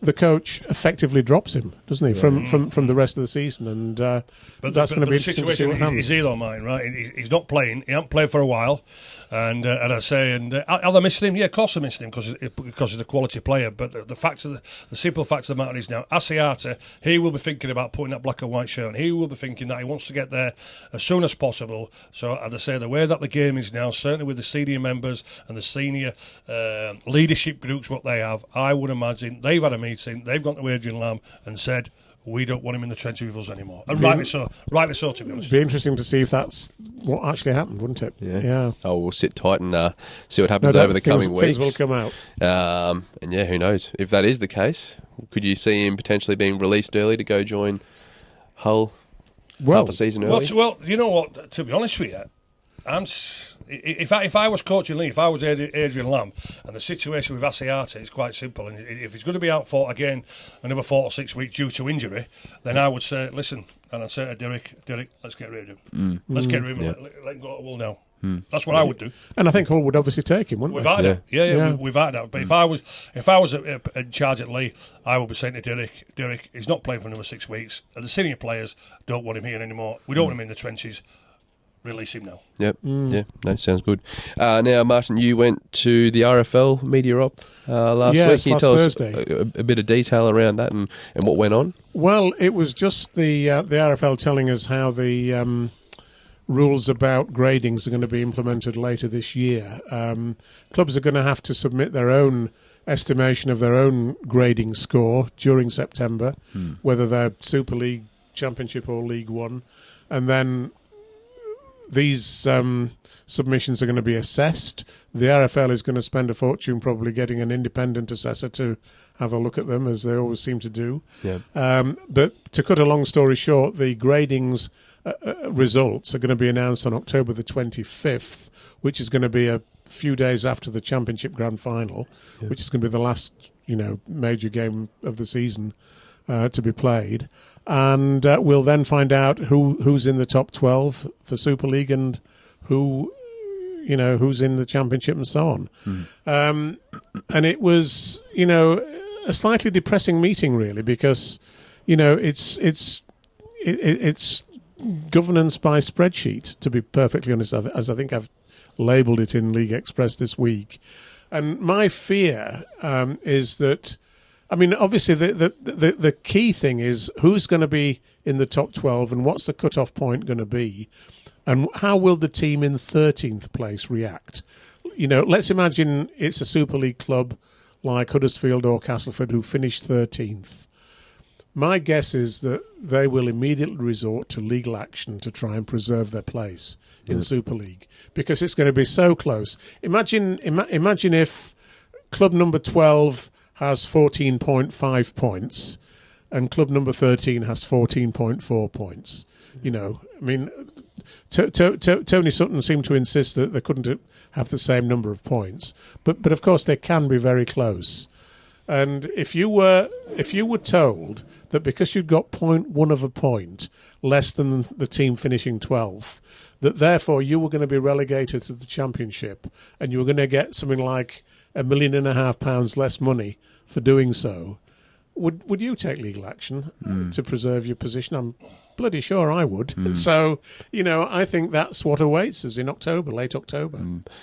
the coach effectively drops him, doesn't he, from the rest of the season, and that's going to be interesting to see what happens. Is he though, mine, right? He's not playing. He hasn't played for a while, and I say, are they missing him? Yeah, of course they're missing him because he's a quality player. But the simple fact of the matter is now, Asiata, he will be thinking about putting that black and white shirt on. He will be thinking that he wants to get there as soon as possible. So, as I say, the way that the game is now, certainly with the senior members and the senior leadership groups, what they have, I would imagine they've had a meeting, they've gone to Adrian Lamb and said, we don't want him in the trenches with us anymore. And rightly so, to be honest. It'd be interesting to see if that's what actually happened, wouldn't it? Yeah. Oh, we'll sit tight and see what happens over the coming weeks. Things will come out. And who knows? If that is the case, could you see him potentially being released early to go join Hull half a season early? Well, you know what? To be honest with you, if I was coaching Lee, if I was Adrian Lamb, and the situation with Asiata is quite simple, and if he's going to be out for again another 4 or 6 weeks due to injury, then I would say, listen, and I'd say to Derek, let's get rid of him. Let's get rid of him. Let him go to Hull now. That's what I would do. And I think Hull would obviously take him, wouldn't they? Without doubt. But if I was in charge at Lee, I would be saying to Derek, he's not playing for another 6 weeks. And the senior players don't want him here anymore. We don't want him in the trenches. Release him now. Yep. Yeah. No, sounds good. Now, Martyn, you went to the RFL media op last week. Can you tell Thursday. us a bit of detail around that and what went on? Well, it was just the RFL telling us how the rules about gradings are going to be implemented later this year. Clubs are going to have to submit their own estimation of their own grading score during September, whether they're Super League, Championship or League One, and then these submissions are going to be assessed. The RFL is going to spend a fortune probably getting an independent assessor to have a look at them, as they always seem to do. Yeah. But to cut a long story short, the gradings results are going to be announced on October the 25th, which is going to be a few days after the Championship Grand Final, which is going to be the last major game of the season to be played. And we'll then find out who's in the top 12 for Super League and who's in the Championship and so on. And it was, a slightly depressing meeting, really, because, it's governance by spreadsheet, to be perfectly honest, as I think I've labelled it in League Express this week. And my fear is that, obviously the key thing is who's going to be in the top 12 and what's the cut-off point going to be, and how will the team in 13th place react? Let's imagine it's a Super League club like Huddersfield or Castleford who finished 13th. My guess is that they will immediately resort to legal action to try and preserve their place in the Super League, because it's going to be so close. Imagine if club number 12 has 14.5 points and club number 13 has 14.4 points. Tony Sutton seemed to insist that they couldn't have the same number of points, but of course they can be very close. And if you were told that because you'd got 0.1 of a point less than the team finishing 12th, that therefore you were going to be relegated to the Championship and you were going to get something like £1.5 million less money for doing so, would you take legal action to preserve your position? I'm bloody sure I would. So, I think that's what awaits us in October, late October.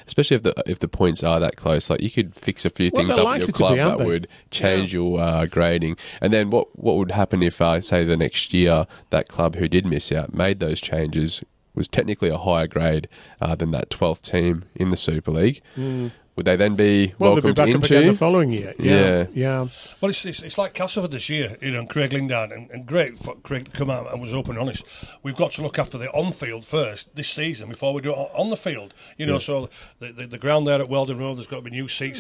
Especially if the points are that close, like you could fix a few things they're up in your likely to club be, aren't that they? would change your grading. And then what would happen if, say, the next year that club who did miss out made those changes was technically a higher grade than that 12th team in the Super League? Would they then be welcomed they'll be back into? up again the following year. Yeah. Well, it's like Castleford this year, and Craig Lindown, and great for Craig to come out and was open and honest. We've got to look after the on-field first this season before we do it on the field. So the ground there at Weldon Road, there's got to be new seats.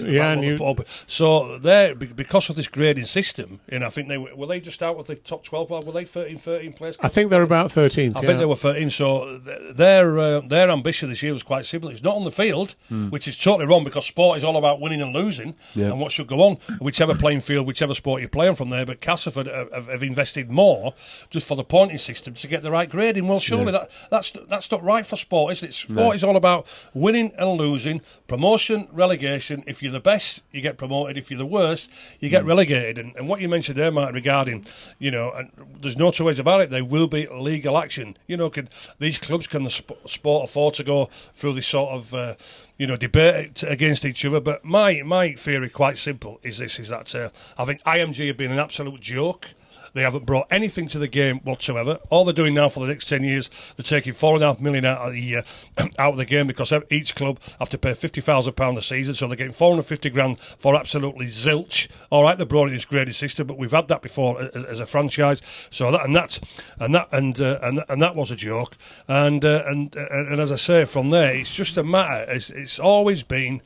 So there, because of this grading system, I think were they just out with the top 12? Were they 13 place? I think they're about 13th. I think they were 13. So their ambition this year was quite simple. It's not on the field, which is totally wrong because sport is all about winning and losing and what should go on, whichever playing field, whichever sport you play on from there. But Castleford have invested more just for the pointing system to get the right grading. Well, surely that's not right for sport, is it? Sport is all about winning and losing, promotion, relegation. If you're the best, you get promoted. If you're the worst, you get relegated. And what you mentioned there, Mark, regarding, and there's no two ways about it, there will be legal action. These clubs, can the sport afford to go through this sort of debate against each other? But my theory, quite simple, is that I think IMG have been an absolute joke. They haven't brought anything to the game whatsoever. All they're doing now for the next 10 years, they're taking £4.5 million out of the game because each club have to pay £50,000 a season, so they're getting $450,000 for absolutely zilch. All right, they brought in this grading system, but we've had that before as a franchise. So that was a joke. And as I say, from there, it's just a matter. It's always been.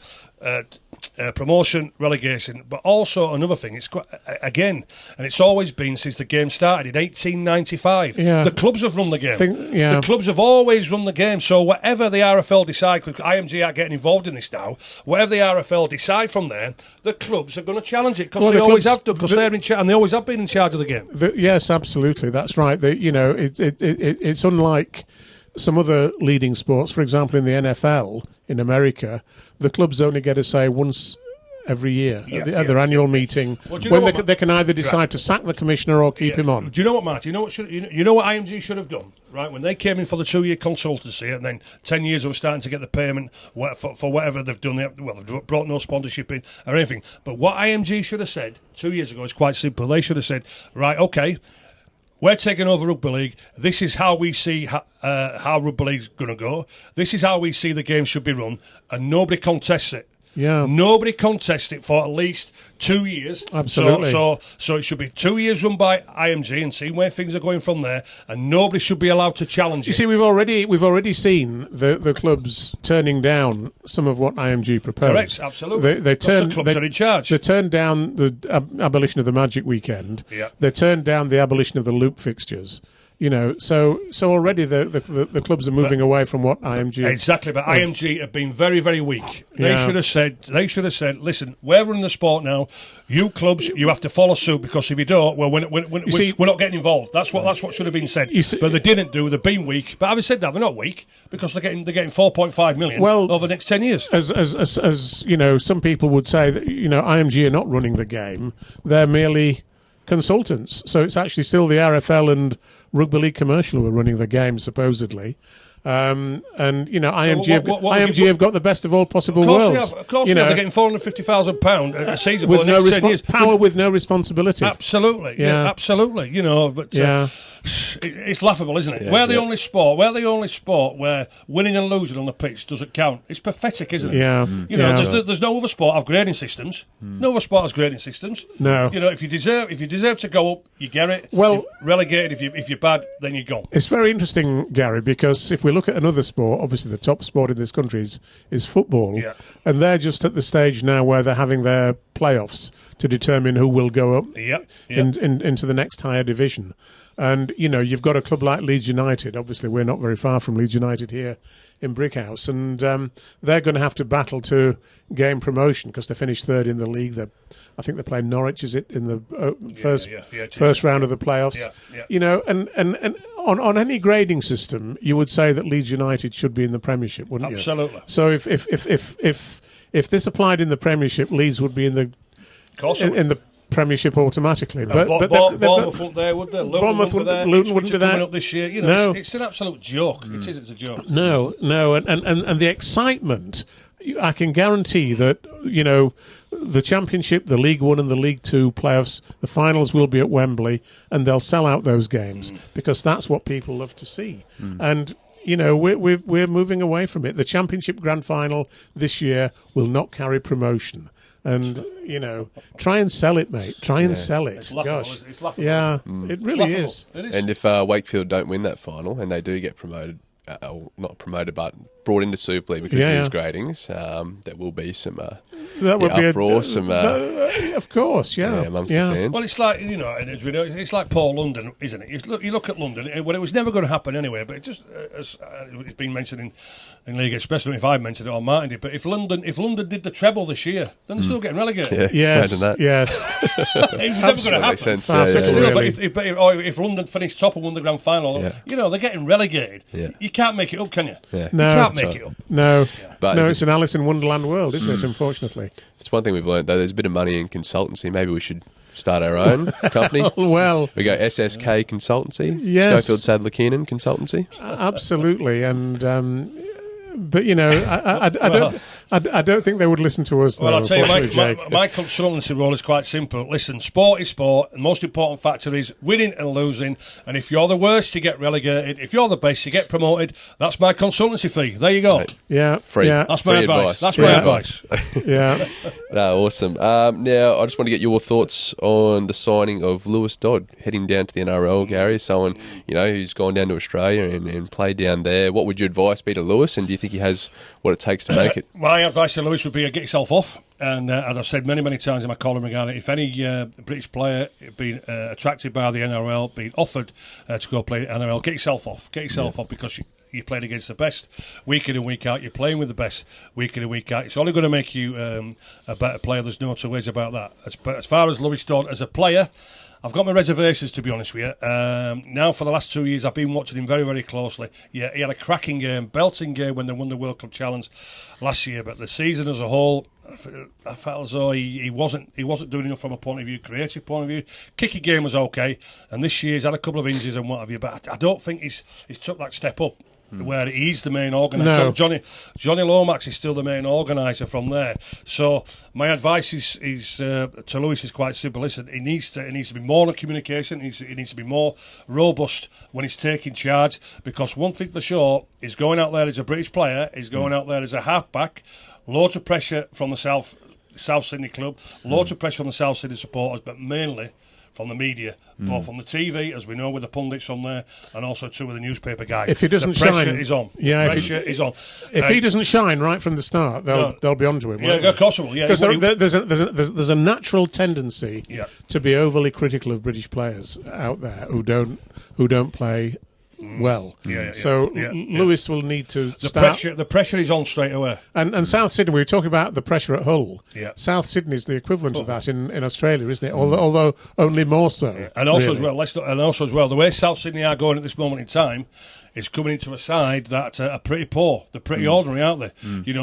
Promotion, relegation, but also another thing. It's quite, again, and it's always been since the game started in 1895. The clubs have run the game. The clubs have always run the game. So whatever the RFL decide, because IMG are getting involved in this now, whatever the RFL decide from there, the clubs are going to challenge it because they always have to, because they're in charge, and they always have been in charge of the game. Yes, absolutely, that's right. It's unlike some other leading sports. For example, in the NFL in America, the clubs only get a say once every year at their annual meeting, when they can either decide to sack the commissioner or keep him on. Do you know what, Martyn? You know what IMG should have done, right? When they came in for the 2-year consultancy, and then 10 years they were starting to get the payment for whatever they've done. They've brought no sponsorship in or anything. But what IMG should have said 2 years ago is quite simple. They should have said, right, okay, we're taking over Rugby League. This is how we see how Rugby League's going to go. This is how we see the game should be run, and nobody contests it. Nobody contests it for at least 2 years. Absolutely. So it should be 2 years run by IMG and see where things are going from there, and nobody should be allowed to challenge it. You see, we've already seen the clubs turning down some of what IMG proposed. Correct, absolutely. The clubs are in charge. They turned down the abolition of the Magic Weekend. They turned down the abolition of the loop fixtures. So already the clubs are moving away from what IMG. Exactly, but IMG have been very, very weak. They should have said, listen, we're running the sport now. You clubs, you have to follow suit, because if you don't, well, we're not getting involved. That's what should have been said. But they didn't do. They've been weak. But having said that, they're not weak, because they're getting 4.5 million over the next 10 years. As some people would say that IMG are not running the game. They're merely consultants. So it's actually still the RFL and Rugby League Commercial who are running the game, supposedly. IMG have got the best of all possible worlds. Of course, they're getting £450,000 a season for the next 10 years. Power with no responsibility. Absolutely, absolutely. It's laughable, isn't it? We're the only sport where winning and losing on the pitch doesn't count. It's pathetic, isn't it? There's no other sport have grading systems. No other sport has grading systems. No. If you deserve to go up, you get it. Well, relegated if you're bad, then you're gone. It's very interesting, Gary, because if we look at another sport, obviously the top sport in this country is football, and they're just at the stage now where they're having their playoffs to determine who will go up into the next higher division. And, you've got a club like Leeds United. Obviously, we're not very far from Leeds United here in Brickhouse. And they're going to have to battle to gain promotion because they finished third in the league. I think they played Norwich, is it, in the first round of the playoffs? And on any grading system, you would say that Leeds United should be in the Premiership, wouldn't you? Absolutely. So if this applied in the Premiership, Leeds would be in the Premiership automatically. But Bournemouth wouldn't there, would they? Luton wouldn't be there. Coming up this year, it's an absolute joke. It is. It's a joke. No, and the excitement. I can guarantee that the Championship, the League One and the League Two playoffs, the finals will be at Wembley, and they'll sell out those games because that's what people love to see. And we're moving away from it. The Championship Grand Final this year will not carry promotion. And, try and sell it, mate. Try and sell it. It's laughable. Gosh. It's laughable. Yeah, it really is. It is. And if Wakefield don't win that final and they do get promoted, not promoted, but brought into Super League because of these gradings, there will be some that would be uproar, of course, amongst the fans. Well, it's like it's like Paul London, isn't it? You look at London. Well, it was never going to happen anyway. But it just as it's been mentioned in League Express. I don't know if I mentioned it or Martyn did. But if London did the treble this year, then they're still getting relegated. Yes, imagine that. Yes. It was never going to happen. Makes sense. But if London finished top and won the grand final, they're getting relegated. Yeah. You can't make it up, can you? Yeah. No. You can't make it up. No, But it's an Alice in Wonderland world, isn't it? Unfortunately, it's one thing we've learned though. There's a bit of money in consultancy. Maybe we should start our own company. Well, we go SSK Consultancy. Yes. Schofield, Sadler, Kearnan Consultancy. Absolutely, and but I don't think they would listen to us. Well, I'll tell you, Jake. my consultancy role is quite simple. Listen, sport is sport. The most important factor is winning and losing. And if you're the worst, you get relegated. If you're the best, you get promoted. That's my consultancy fee. There you go. Right. Yeah, free. Yeah. That's my advice. That's my advice. Yeah. No, awesome. Now, I just want to get your thoughts on the signing of Lewis Dodd heading down to the NRL, Gary. Someone who's gone down to Australia and played down there. What would your advice be to Lewis? And do you think he has what it takes to make it? My advice to Lewis would be get yourself off. And as I've said many, many times in my column regarding it, if any British player being attracted by the NRL, being offered to go play NRL, get yourself off. Get yourself off because you're playing against the best week in and week out. You're playing with the best week in and week out. It's only going to make you a better player. There's no two ways about that. As far as Lewis Dodd as a player, I've got my reservations, to be honest with you. Now, for the last 2 years, I've been watching him very, very closely. Yeah, he had a cracking game, belting game when they won the World Club Challenge last year. But the season as a whole, I felt as though he wasn't doing enough from a point of view, creative point of view. Kicking game was okay, and this year he's had a couple of injuries and what have you. But I don't think he's took that step up. Where he's the main organiser. No. Johnny Lomax is still the main organiser from there. So my advice is to Lewis is quite simple. Listen, he needs to be more on communication. He needs to be more robust when he's taking charge. Because one thing for sure is going out there as a British player, is going out there as a halfback. Loads of pressure from the South Sydney club. Loads of pressure from the South Sydney supporters, but mainly from the media, both on the TV, as we know, with the pundits on there, and also two of the newspaper guys. If he doesn't the pressure shine, is on. Yeah, pressure is on. If he doesn't shine right from the start, they'll be onto him. Yeah, of course they will. Yeah, because there's a natural tendency to be overly critical of British players out there who don't play well. Lewis will need to start. The pressure is on straight away. And South Sydney, we were talking about the pressure at Hull. Yeah. South Sydney is the equivalent of that in Australia, isn't it? Although only more so. Yeah. And also as well, the way South Sydney are going at this moment in time is coming into a side that are pretty poor. They're pretty ordinary, aren't they?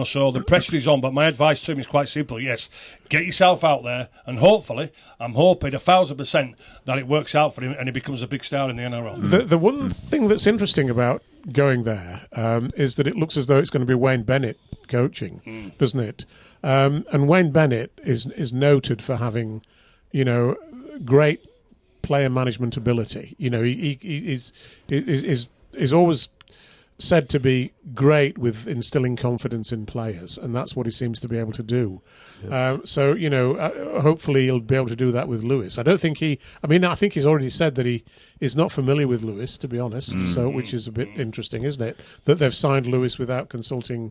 So the pressure is on. But my advice to him is quite simple. Yes, get yourself out there, and hopefully, I'm hoping 1,000% that it works out for him and he becomes a big star in the NRL. The one thing that's interesting about going there is that it looks as though it's going to be Wayne Bennett coaching, doesn't it? And Wayne Bennett is noted for having, great player management ability. He is always said to be great with instilling confidence in players, and that's what he seems to be able to do. Yeah. Hopefully he'll be able to do that with Lewis. I think he's already said that he is not familiar with Lewis, to be honest, which is a bit interesting, isn't it? That they've signed Lewis without consulting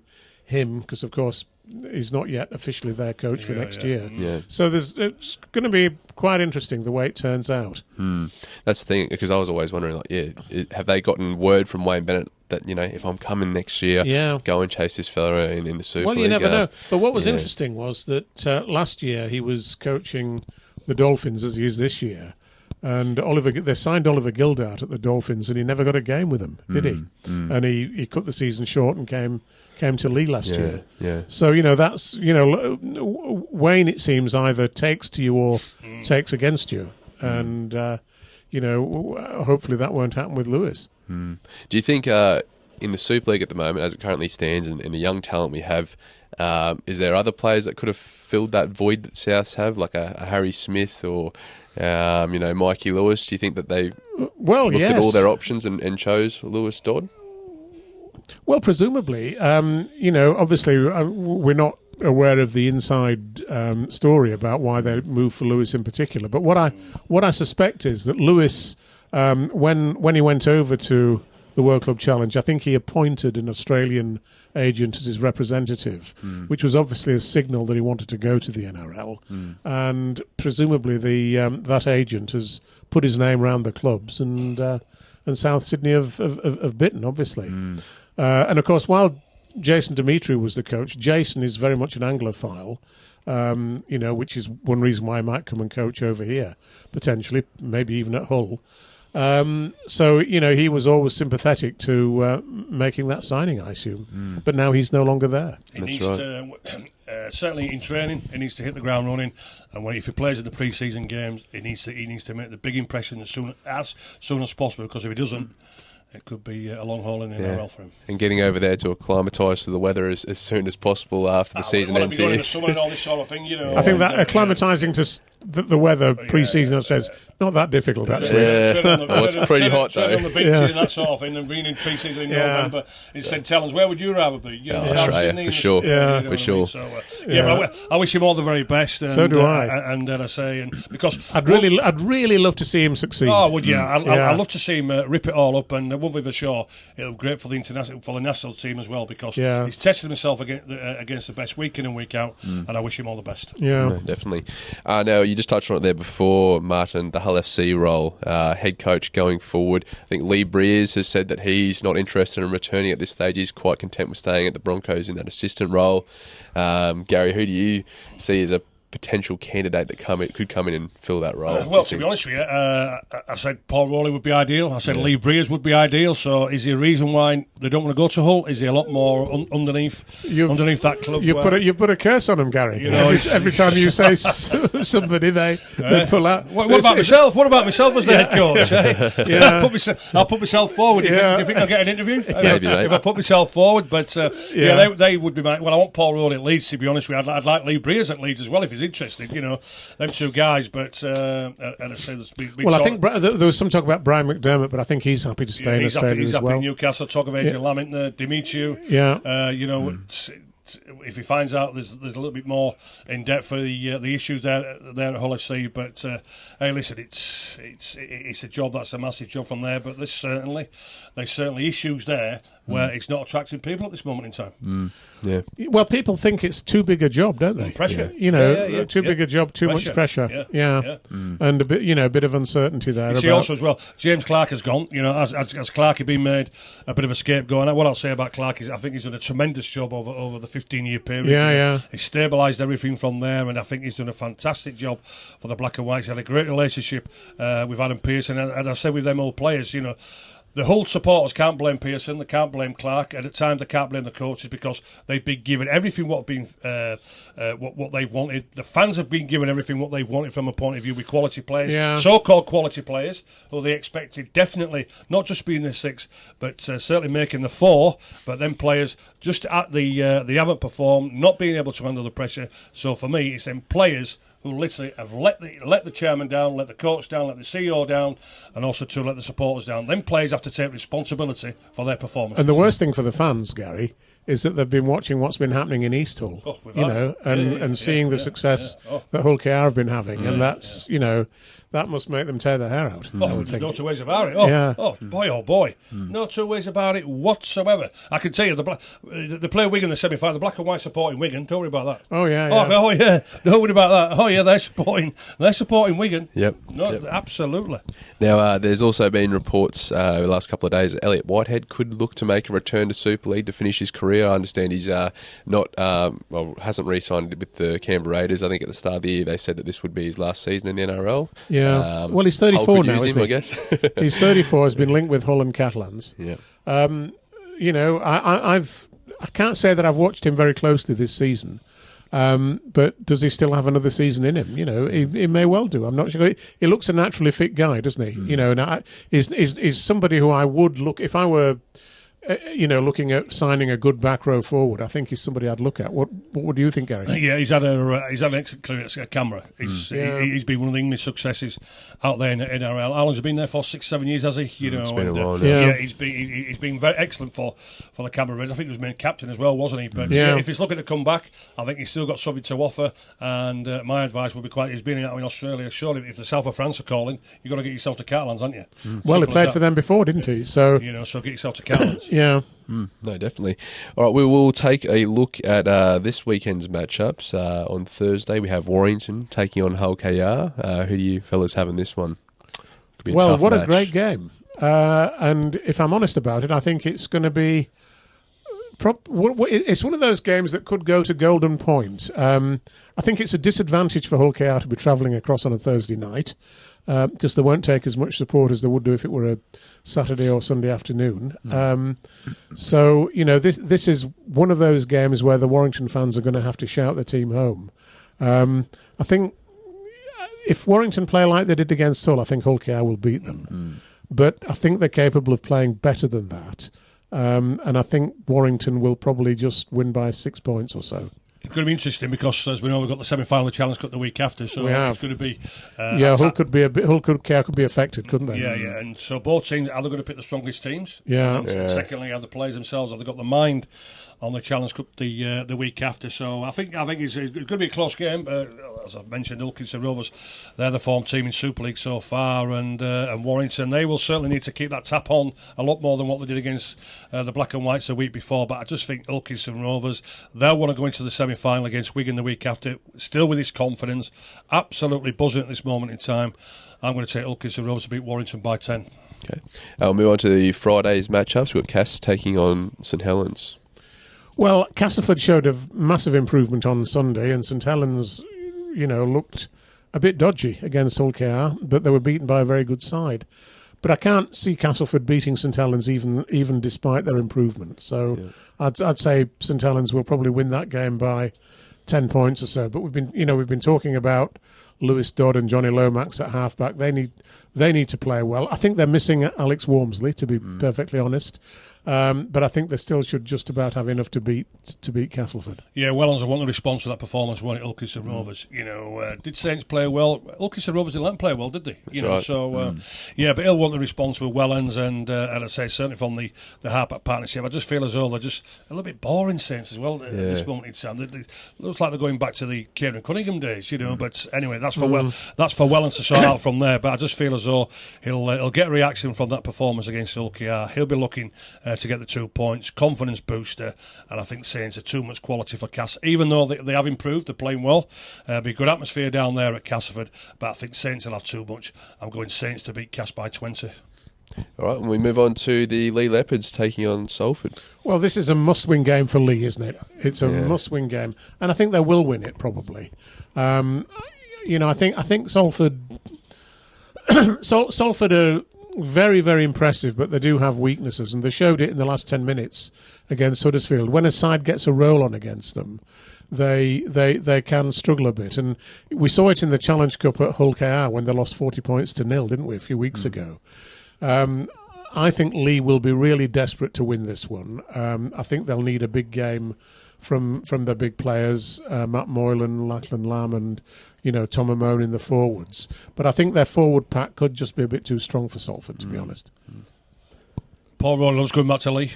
him, because of course he's not yet officially their coach for next year. Yeah. So it's going to be quite interesting the way it turns out. That's the thing, because I was always wondering, have they gotten word from Wayne Bennett that, if I'm coming next year, go and chase this fella in the Super League? Well, you never know. But what was interesting was that last year he was coaching the Dolphins as he is this year. And they signed Oliver Gildart at the Dolphins, and he never got a game with them, did he? And he cut the season short and came to Lee last year. Yeah. So that's Wayne, it seems, either takes to you or takes against you, and hopefully that won't happen with Lewis. Do you think in the Super League at the moment, as it currently stands, and the young talent we have, is there other players that could have filled that void that Souths have, like a Harry Smith or Mikey Lewis? Do you think that they looked at all their options and chose Lewis Dodd? Well, presumably, obviously we're not aware of the inside story about why they moved for Lewis in particular. But what I suspect is that Lewis, when he went over to the World Club Challenge, I think he appointed an Australian agent as his representative, which was obviously a signal that he wanted to go to the NRL. And presumably that agent has put his name around the clubs, and South Sydney have bitten, obviously. And of course, while Jason Dimitri was the coach, Jason is very much an Anglophile, which is one reason why he might come and coach over here, potentially, maybe even at Hull. So he was always sympathetic to making that signing, I assume. But now he's no longer there. He needs to, certainly in training, he needs to hit the ground running. And if he plays in the pre-season games, he needs to make the big impression as soon as possible. Because if he doesn't, it could be a long haul in the NRL for him. And getting over there to acclimatise to the weather as soon as possible after the season ends. Going in the summer and all this sort of thing, I think that acclimatising to the weather pre-season, says not that difficult actually. It's pretty hot though. On the beaches and that sort of thing, and being in pre-season in November in St Helens. Where would you rather be? Australia, for sure. For sure. But I wish him all the very best. And, so do I. And I say, because I'd really love to see him succeed. Oh, would you? I'd love to see him rip it all up, and won't be for sure. It'll be great for the national team as well, because he's tested himself against the best week in and week out, and I wish him all the best. Yeah, definitely. Now, you just touched on it there before, Martyn, the Hull FC role, head coach going forward. I think Lee Breers has said that he's not interested in returning at this stage. He's quite content with staying at the Broncos in that assistant role. Gary, who do you see as a potential candidate that could come in and fill that role? Well, to be honest with you, I said Paul Rowley would be ideal. I said Lee Breers would be ideal. So is there a reason why they don't want to go to Hull? Is there a lot more underneath that club? You've put a curse on them, Gary. Every time you say somebody, they pull out. What about myself? What about myself as the head coach? I'll put myself forward. Do you think I'll get an interview? Maybe, if I put myself forward. But they would be my. Well, I want Paul Rowley at Leeds, to be honest with you. I'd like Lee Breers at Leeds as well if he's interested, them two guys. But and I say there's big I think there was some talk about Brian McDermott, but I think he's happy to stay in Australia he's as well. Happy in Newcastle. Talk of AJ Lamont, Dimitri. If he finds out there's a little bit more in depth for the issues there at Hull FC, but hey, listen, it's a job that's a massive job from there. But there's certainly issues there where it's not attracting people at this moment in time. Yeah. Well, people think it's too big a job, don't they? Pressure. Too big a job, too much pressure. And a bit of uncertainty there. You see also as well, James Clarke has gone. As Clarke had been made a bit of a scapegoat. And what I'll say about Clarke is I think he's done a tremendous job over the 15-year period. He's stabilised everything from there, and I think he's done a fantastic job for the Black and Whites. He had a great relationship with Adam Pearson, and I said with them old players, the Hull supporters can't blame Pearson, they can't blame Clarke, and at times they can't blame the coaches because they've been given everything what they wanted. The fans have been given everything what they wanted from a point of view with quality players, so-called quality players, who they expected definitely not just being the 6, but certainly making the 4. But then players just they haven't performed, not being able to handle the pressure. So for me, it's them players who literally have let the chairman down, let the coach down, let the CEO down, and also to let the supporters down. Then players have to take responsibility for their performance. And the worst thing for the fans, Gary, is that they've been watching what's been happening in East Hull, and seeing the success that Hull KR have been having, and that's that must make them tear their hair out. Oh, there's no two ways about it. Oh boy. No two ways about it whatsoever. I can tell you, they play Wigan in the semi-final. The black and white supporting Wigan. Don't worry about that. Oh yeah. Oh yeah. Don't worry about that. Oh yeah, they're supporting Wigan. Yep. No, yep. Absolutely. Now, there's also been reports over the last couple of days that Elliot Whitehead could look to make a return to Super League to finish his career. I understand he's hasn't re-signed with the Canberra Raiders. I think at the start of the year they said that this would be his last season in the NRL. Yeah. Well, he's 34 now, isn't he? I guess. He's 34. Has been linked with Hull and Catalans. Yeah. I can't say that I've watched him very closely this season. But does he still have another season in him? He may well do. I'm not sure. He looks a naturally fit guy, doesn't he? And is somebody who I would look if I were, looking at signing a good back row forward. I think he's somebody I'd look at. What would you think, Gary? Yeah, he's had an excellent career at Canberra. He's been one of the English successes out there in NRL. Alan's been there for 6-7 years, has he? It's been a while now. Yeah, he's been very excellent for the Canberra Raiders. I think he was made captain as well, wasn't he? But if he's looking to come back, I think he's still got something to offer. And my advice would be he's been out in Australia. Surely, if the south of France are calling, you've got to get yourself to Catalans, haven't you? Well, he played for them before, didn't he? So so get yourself to Catalans. Yeah. No, definitely. All right, we will take a look at this weekend's matchups. On Thursday, we have Warrington taking on Hull KR. Who do you fellas have in this one? Well, what a great game. And if I'm honest about it, I think it's going to be... It's one of those games that could go to golden point. I think it's a disadvantage for Hull KR to be travelling across on a Thursday night because they won't take as much support as they would do if it were a Saturday or Sunday afternoon. So, this is one of those games where the Warrington fans are going to have to shout their team home. I think if Warrington play like they did against Hull, I think Hull KR will beat them. But I think they're capable of playing better than that. And I think Warrington will probably just win by 6 points or so. It's going to be interesting because, as we know, we've got the semi-final of the Challenge Cup the week after, so it's going to be... Hull KR could be affected, couldn't they? Yeah, and so both teams, are they going to pick the strongest teams? Yeah. And secondly, are the players themselves, have they got the mind on the Challenge Cup the week after? So I think it's going to be a close game. As I've mentioned, Ilkinson Rovers, they're the form team in Super League so far, and Warrington, they will certainly need to keep that tap on a lot more than what they did against the Black and Whites the week before. But I just think Ilkinson Rovers, they'll want to go into the semi-final against Wigan the week after, still with his confidence, absolutely buzzing at this moment in time. I'm going to take Ilkinson Rovers to beat Warrington by 10. Okay, we'll move on to the Friday's matchups. We've got Cass taking on St Helens. Well, Castleford showed a massive improvement on Sunday, and St Helens, looked a bit dodgy against Hull KR, but they were beaten by a very good side. But I can't see Castleford beating St Helens even despite their improvement. So I'd say St Helens will probably win that game by 10 points or so. But we've been talking about Lewis Dodd and Johnny Lomax at halfback. They need to play well. I think they're missing Alex Wormsley, to be perfectly honest. But I think they still should just about have enough to beat Castleford. Yeah, Wellens, I want the response to that performance when at Ilkinson Rovers. Did Saints play well? Ilkinson Rovers didn't play well, did they? Right. But he'll want the response with Wellens and I say certainly from the halfback partnership. I just feel as though they're just a little bit boring, Saints as well at this moment in time. It looks like they're going back to the Kieran Cunningham days, But anyway, that's for Wellens to sort out from there. But I just feel as though he'll get a reaction from that performance against Hull KR. He'll be looking to get the 2 points, confidence booster, and I think Saints are too much quality for Cass. Even though they have improved, they're playing well. Be a good atmosphere down there at Castleford, but I think Saints will have too much. I'm going Saints to beat Cass by 20. All right, and we move on to the Lee Leopards taking on Salford. Well, this is a must-win game for Lee, isn't it? It's a must-win game, and I think they will win it probably. I think Salford. Salford are very, very impressive, but they do have weaknesses, and they showed it in the last 10 minutes against Huddersfield. When a side gets a roll on against them, they can struggle a bit, and we saw it in the Challenge Cup at Hull KR when they lost 40 points to 0, didn't we, a few weeks ago? I think Lee will be really desperate to win this one. I think they'll need a big game from their big players, Matt Moylan, Lachlan Lamb, and Tom Amone in the forwards. But I think their forward pack could just be a bit too strong for Salford, to be honest. Paul Roy loves going back to Lee.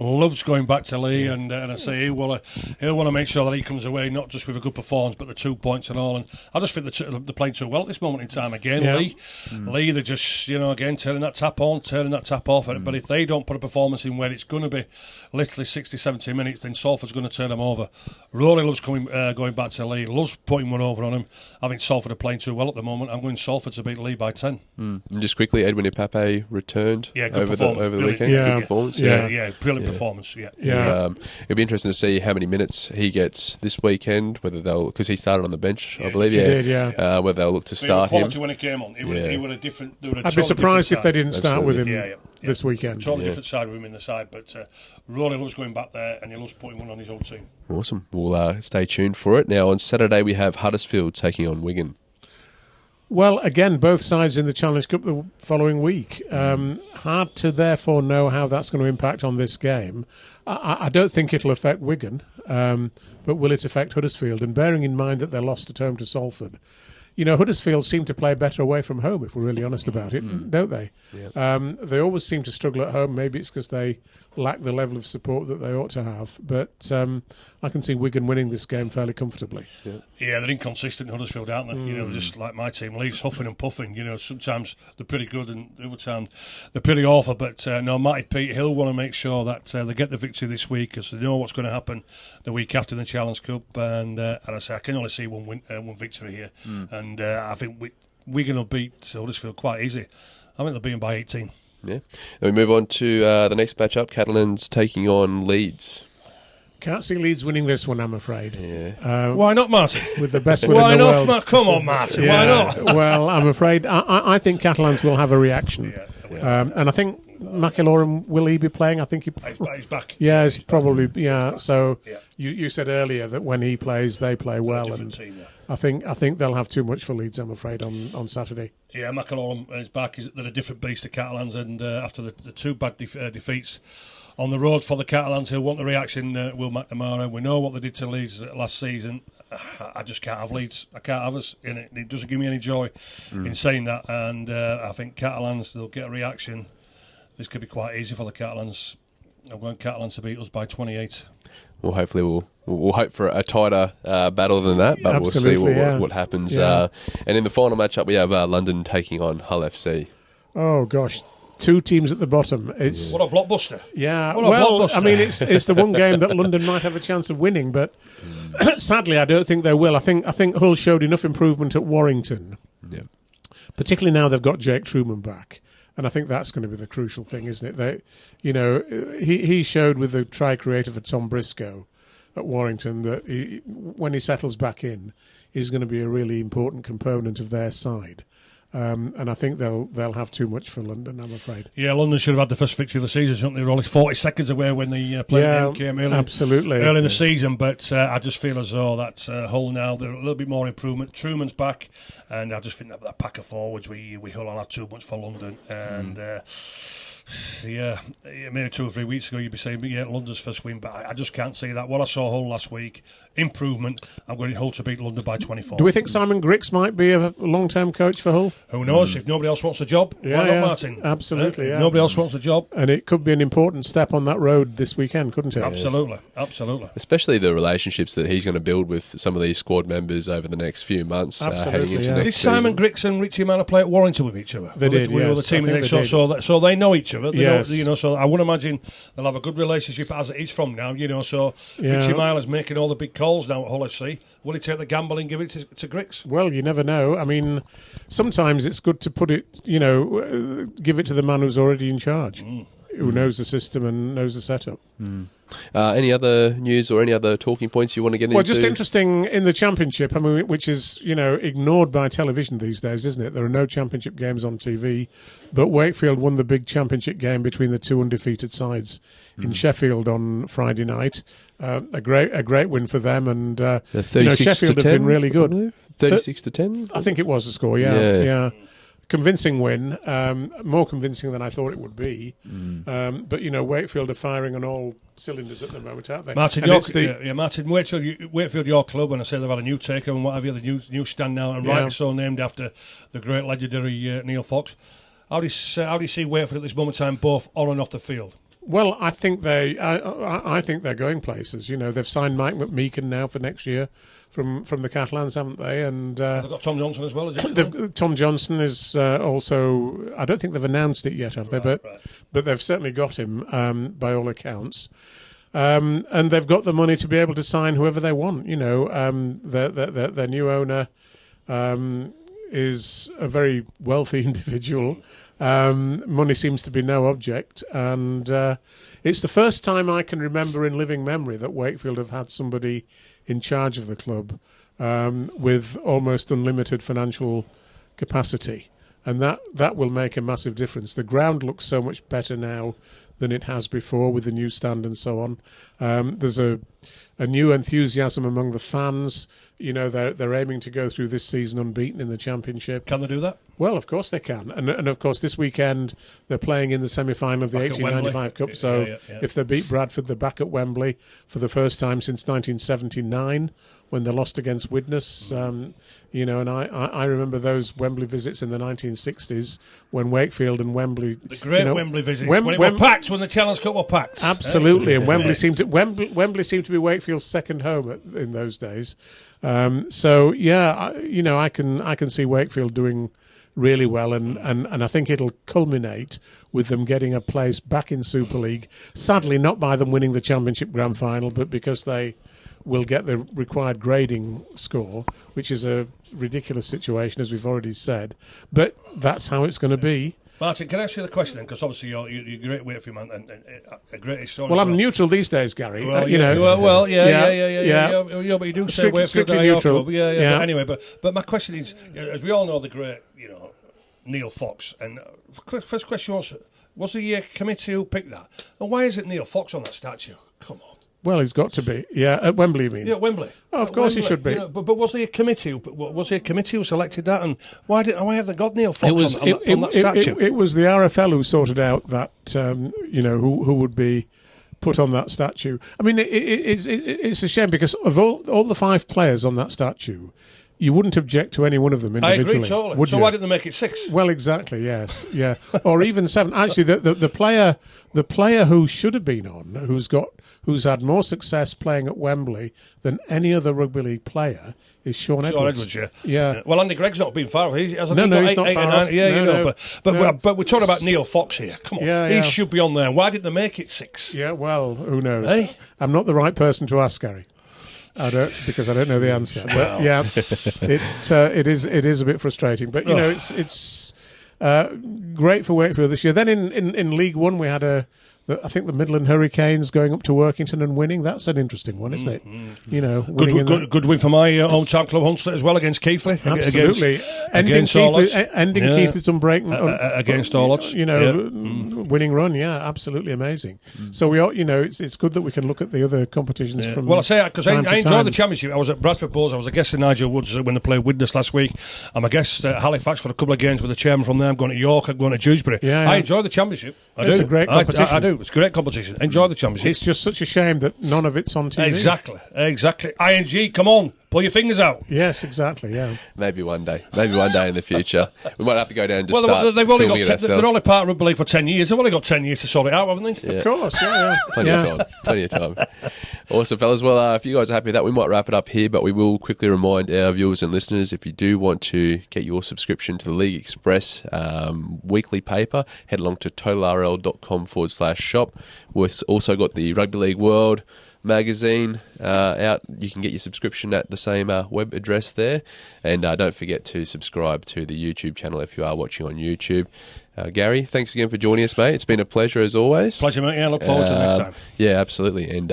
loves going back to Lee, and I say he'll want to make sure that he comes away not just with a good performance, but the 2 points and all. And I just think they're playing too well at this moment in time. Again, Lee, they're just again turning that tap on, turning that tap off. But if they don't put a performance in where it's going to be literally 60, 70 minutes, then Salford's going to turn them over. Rory loves going back to Lee, loves putting one over on him. I think Salford are playing too well at the moment. I'm going Salford to beat Lee by 10. And just quickly, Edwin Ipape returned over the weekend. Yeah. Good performance. Brilliant performance. Yeah. It'll be interesting to see how many minutes he gets this weekend. Whether because he started on the bench, I believe. He did, whether they'll look to start him. When he came on, he was a different. I'd be surprised if they didn't start with him this weekend. Totally different side with him in the side, but Rory loves going back there, and he loves putting one on his own team. Awesome. We'll stay tuned for it. Now on Saturday we have Huddersfield taking on Wigan. Well, again, both sides in the Challenge Cup the following week. Hard to therefore know how that's going to impact on this game. I don't think it'll affect Wigan, but will it affect Huddersfield? And bearing in mind that they lost at home to Salford, Huddersfield seem to play better away from home, if we're really honest about it, don't they? Yeah. They always seem to struggle at home. Maybe it's because they lack the level of support that they ought to have. But I can see Wigan winning this game fairly comfortably. Yeah, they're inconsistent, Huddersfield, aren't they? They're just like my team, Leeds, huffing and puffing. Sometimes they're pretty good and the other time they're pretty awful. But Marty Pete, he'll want to make sure that they get the victory this week because they know what's going to happen the week after the Challenge Cup. And I say I can only see one victory here. And I think Wigan will beat Huddersfield quite easy. I think they'll beat them by 18. Yeah. And we move on to the next matchup. Catalan's taking on Leeds. Can't see Leeds winning this one, I'm afraid. Yeah. Why not, Martyn? With the best win in the world. Why not? Come on, Martyn. Why not? Well, I'm afraid I think Catalans will have a reaction. And I think McIlroy, will he be playing? I think he's back. Yeah, he's probably. Yeah. So you said earlier that when he plays, they play well, and team, I think they'll have too much for Leeds, I'm afraid, on Saturday. Yeah, McIlroy is back. They're a different beast to Catalans, and after the two bad defeats on the road for the Catalans, he'll want the reaction. Will McNamara. We know what they did to Leeds last season. I just can't have Leeds. I can't have us in it. It doesn't give me any joy in saying that. And I think Catalans, they'll get a reaction. This could be quite easy for the Catalans. I'm going Catalans to beat us by 28. Well, hopefully we'll hope for a tighter battle than that, but we'll see what happens. Yeah. And in the final matchup, we have London taking on Hull FC. Oh gosh. Two teams at the bottom. What a blockbuster! Yeah, blockbuster. I mean, it's the one game that London might have a chance of winning, but sadly, I don't think they will. I think Hull showed enough improvement at Warrington, particularly now they've got Jake Truman back, and I think that's going to be the crucial thing, isn't it? He showed with the try creator for Tom Briscoe at Warrington that when he settles back in, he's going to be a really important component of their side. And I think they'll have too much for London, I'm afraid. Yeah, London should have had the first victory of the season, shouldn't they? They were only 40 seconds away when the play came early in the season. But I just feel as though that Hull now, they're a little bit more improvement. Truman's back, and I just think that pack of forwards, we Hull will have too much for London. And maybe 2 or 3 weeks ago you'd be saying, London's first win, but I just can't see that. What I saw Hull last week, improvement. I'm going to Hull to beat London by 24. Do we think Simon Griggs might be a long-term coach for Hull? Who knows? If nobody else wants a job, why not, Martyn? Absolutely, Nobody else wants a job. And it could be an important step on that road this weekend, couldn't it? Absolutely. Especially the relationships that he's going to build with some of these squad members over the next few months heading into next Did Simon Griggs and Richie Manor play at Warrington with each other? They did, yes. The team so they know each other. So I would imagine they'll have a good relationship as it is from now. Richie Myler's making all the big calls now at Hull FC. Will he take the gamble and give it to Griggs? Well, you never know. I mean, sometimes it's good to put it, give it to the man who's already in charge, who knows the system and knows the setup. Any other news or any other talking points you want to get into? Well, just interesting in the Championship, I mean, which is, ignored by television these days, isn't it? There are no Championship games on TV, but Wakefield won the big Championship game between the two undefeated sides in Sheffield on Friday night. A great win for them, and Sheffield have been really good. 36-10? I think it was the score, yeah. Convincing win, more convincing than I thought it would be. But Wakefield are firing on all cylinders at the moment, aren't they? Martyn, Martyn, Wakefield, your club, and I say they've had a new taker and what have you, the new stand now, and rightly so named after the great legendary Neil Fox. How do you see Wakefield at this moment in time, both on and off the field? Well, I think I think they're going places. You know, they've signed Mike McMeekan now for next year from the Catalans, haven't they? And they've got Tom Johnson as well, is it? Tom Johnson is also. I don't think they've announced it yet, have they? But they've certainly got him by all accounts. And they've got the money to be able to sign whoever they want. You know, their new owner is a very wealthy individual. Money seems to be no object, and it's the first time I can remember in living memory that Wakefield have had somebody in charge of the club with almost unlimited financial capacity, and that will make a massive difference. The ground looks so much better now than it has before with the new stand and so on. There's a new enthusiasm among the fans. You know, they're aiming to go through this season unbeaten in the Championship. Can they do that? Well, of course they can. And of course, this weekend they're playing in the semi-final of the 1895 Cup. So if they beat Bradford, they're back at Wembley for the first time since 1979 when they lost against Widnes. You know, and I remember those Wembley visits in the 1960s when Wakefield and Wembley... The great Wembley visits. When it were packed, when the Challenge Cup were packed. Absolutely. And Wembley seemed to be Wakefield's second home in those days. So, yeah, I can see Wakefield doing really well, and I think it'll culminate with them getting a place back in Super League. Sadly, not by them winning the Championship Grand Final, but because they will get the required grading score, which is a ridiculous situation, as we've already said. But that's how it's going to be. Martyn, can I ask you the question then? Because obviously you're a great Wakefield man and a great historian. Well, I'm neutral these days, Gary. Well, you know. Well, yeah. But you do say Wakefield are your club. Yeah. But anyway, but my question is, as we all know, the great, Neil Fox. And first question was the committee who picked that? And why is it Neil Fox on that statue? Come on. Well, he's got to be. Yeah, at Wembley, you mean? Yeah, Wembley. Oh, of course he should be. But was there a committee? Was there a committee who selected that? And why have they got Neil Fox on that statue? It was the RFL who sorted out that. Who would be put on that statue. I mean, it's a shame because of all the 5 players on that statue, you wouldn't object to any one of them individually. I agree totally. So why didn't they make it 6? Well, exactly. Yes, yeah, or even 7. Actually, the player who should have been on, who's had more success playing at Wembley than any other rugby league player, is Sean Edwards. Yeah. Well, Andy Gregg's not been far off. He's not far off. Yeah, but we're talking about Neil Fox here. Come on, he should be on there. Why didn't they make it 6? Yeah, well, who knows? Hey? I'm not the right person to ask, Gary. Because I don't know the answer. But yeah, it is a bit frustrating. But it's great for Wakefield this year. Then in League One we had I think the Midland Hurricanes going up to Workington and winning. That's an interesting one, isn't it? Good win for my hometown club Hunslet as well against Keighley. Absolutely, ending Keighley's unbreaken against all odds. Winning run. Yeah, absolutely amazing. So we all, it's good that we can look at the other competitions from. Well, I say because I enjoyed the Championship. I was at Bradford Bulls. I was a guest in Nigel Woods when they played Widnes last week. I'm a guest at Halifax for a couple of games with the chairman from there. I'm going to York. I'm going to Dewsbury. I enjoy the Championship. It's a great competition. I do. It's a great competition. Enjoy the Championship. It's just such a shame that none of it's on TV. Exactly. ING, come on. Pull your fingers out. Yes, exactly, yeah. Maybe one day in the future. We might have to go down and just start they've only got they're only part of rugby league for 10 years. They've only got 10 years to sort it out, haven't they? Yeah. Of course, yeah. Plenty of time. Awesome, fellas. Well, if you guys are happy with that, we might wrap it up here, but we will quickly remind our viewers and listeners, if you do want to get your subscription to the League Express weekly paper, head along to totalrl.com/shop. We've also got the Rugby League World magazine out. You can get your subscription at the same web address there, and don't forget to subscribe to the YouTube channel if you are watching on YouTube. Garry, thanks again for joining us, mate. It's been a pleasure as always. Pleasure, mate. Yeah, look forward to the next time. Yeah, absolutely. And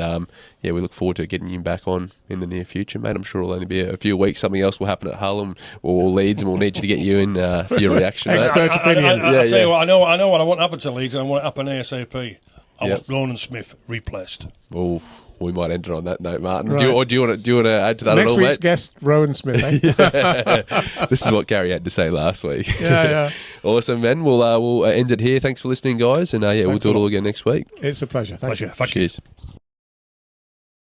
we look forward to getting you back on in the near future, mate. I'm sure it'll only be a few weeks. Something else will happen at Hull or Leeds, and we'll need you to get you in for your reaction. Expert opinion. I tell you what, I know what I want to happen to Leeds, and I want it happen ASAP. I want Ronan Smith replaced. Oh. We might end it on that note, Martyn. Right. Do you want to add to that Next at all, week's guest, Rowan Smith. This is what Garry had to say last week. Yeah. Awesome, man. We'll end it here. Thanks for listening, guys, and we'll do it all again next week. It's a pleasure. Thank you. Cheers.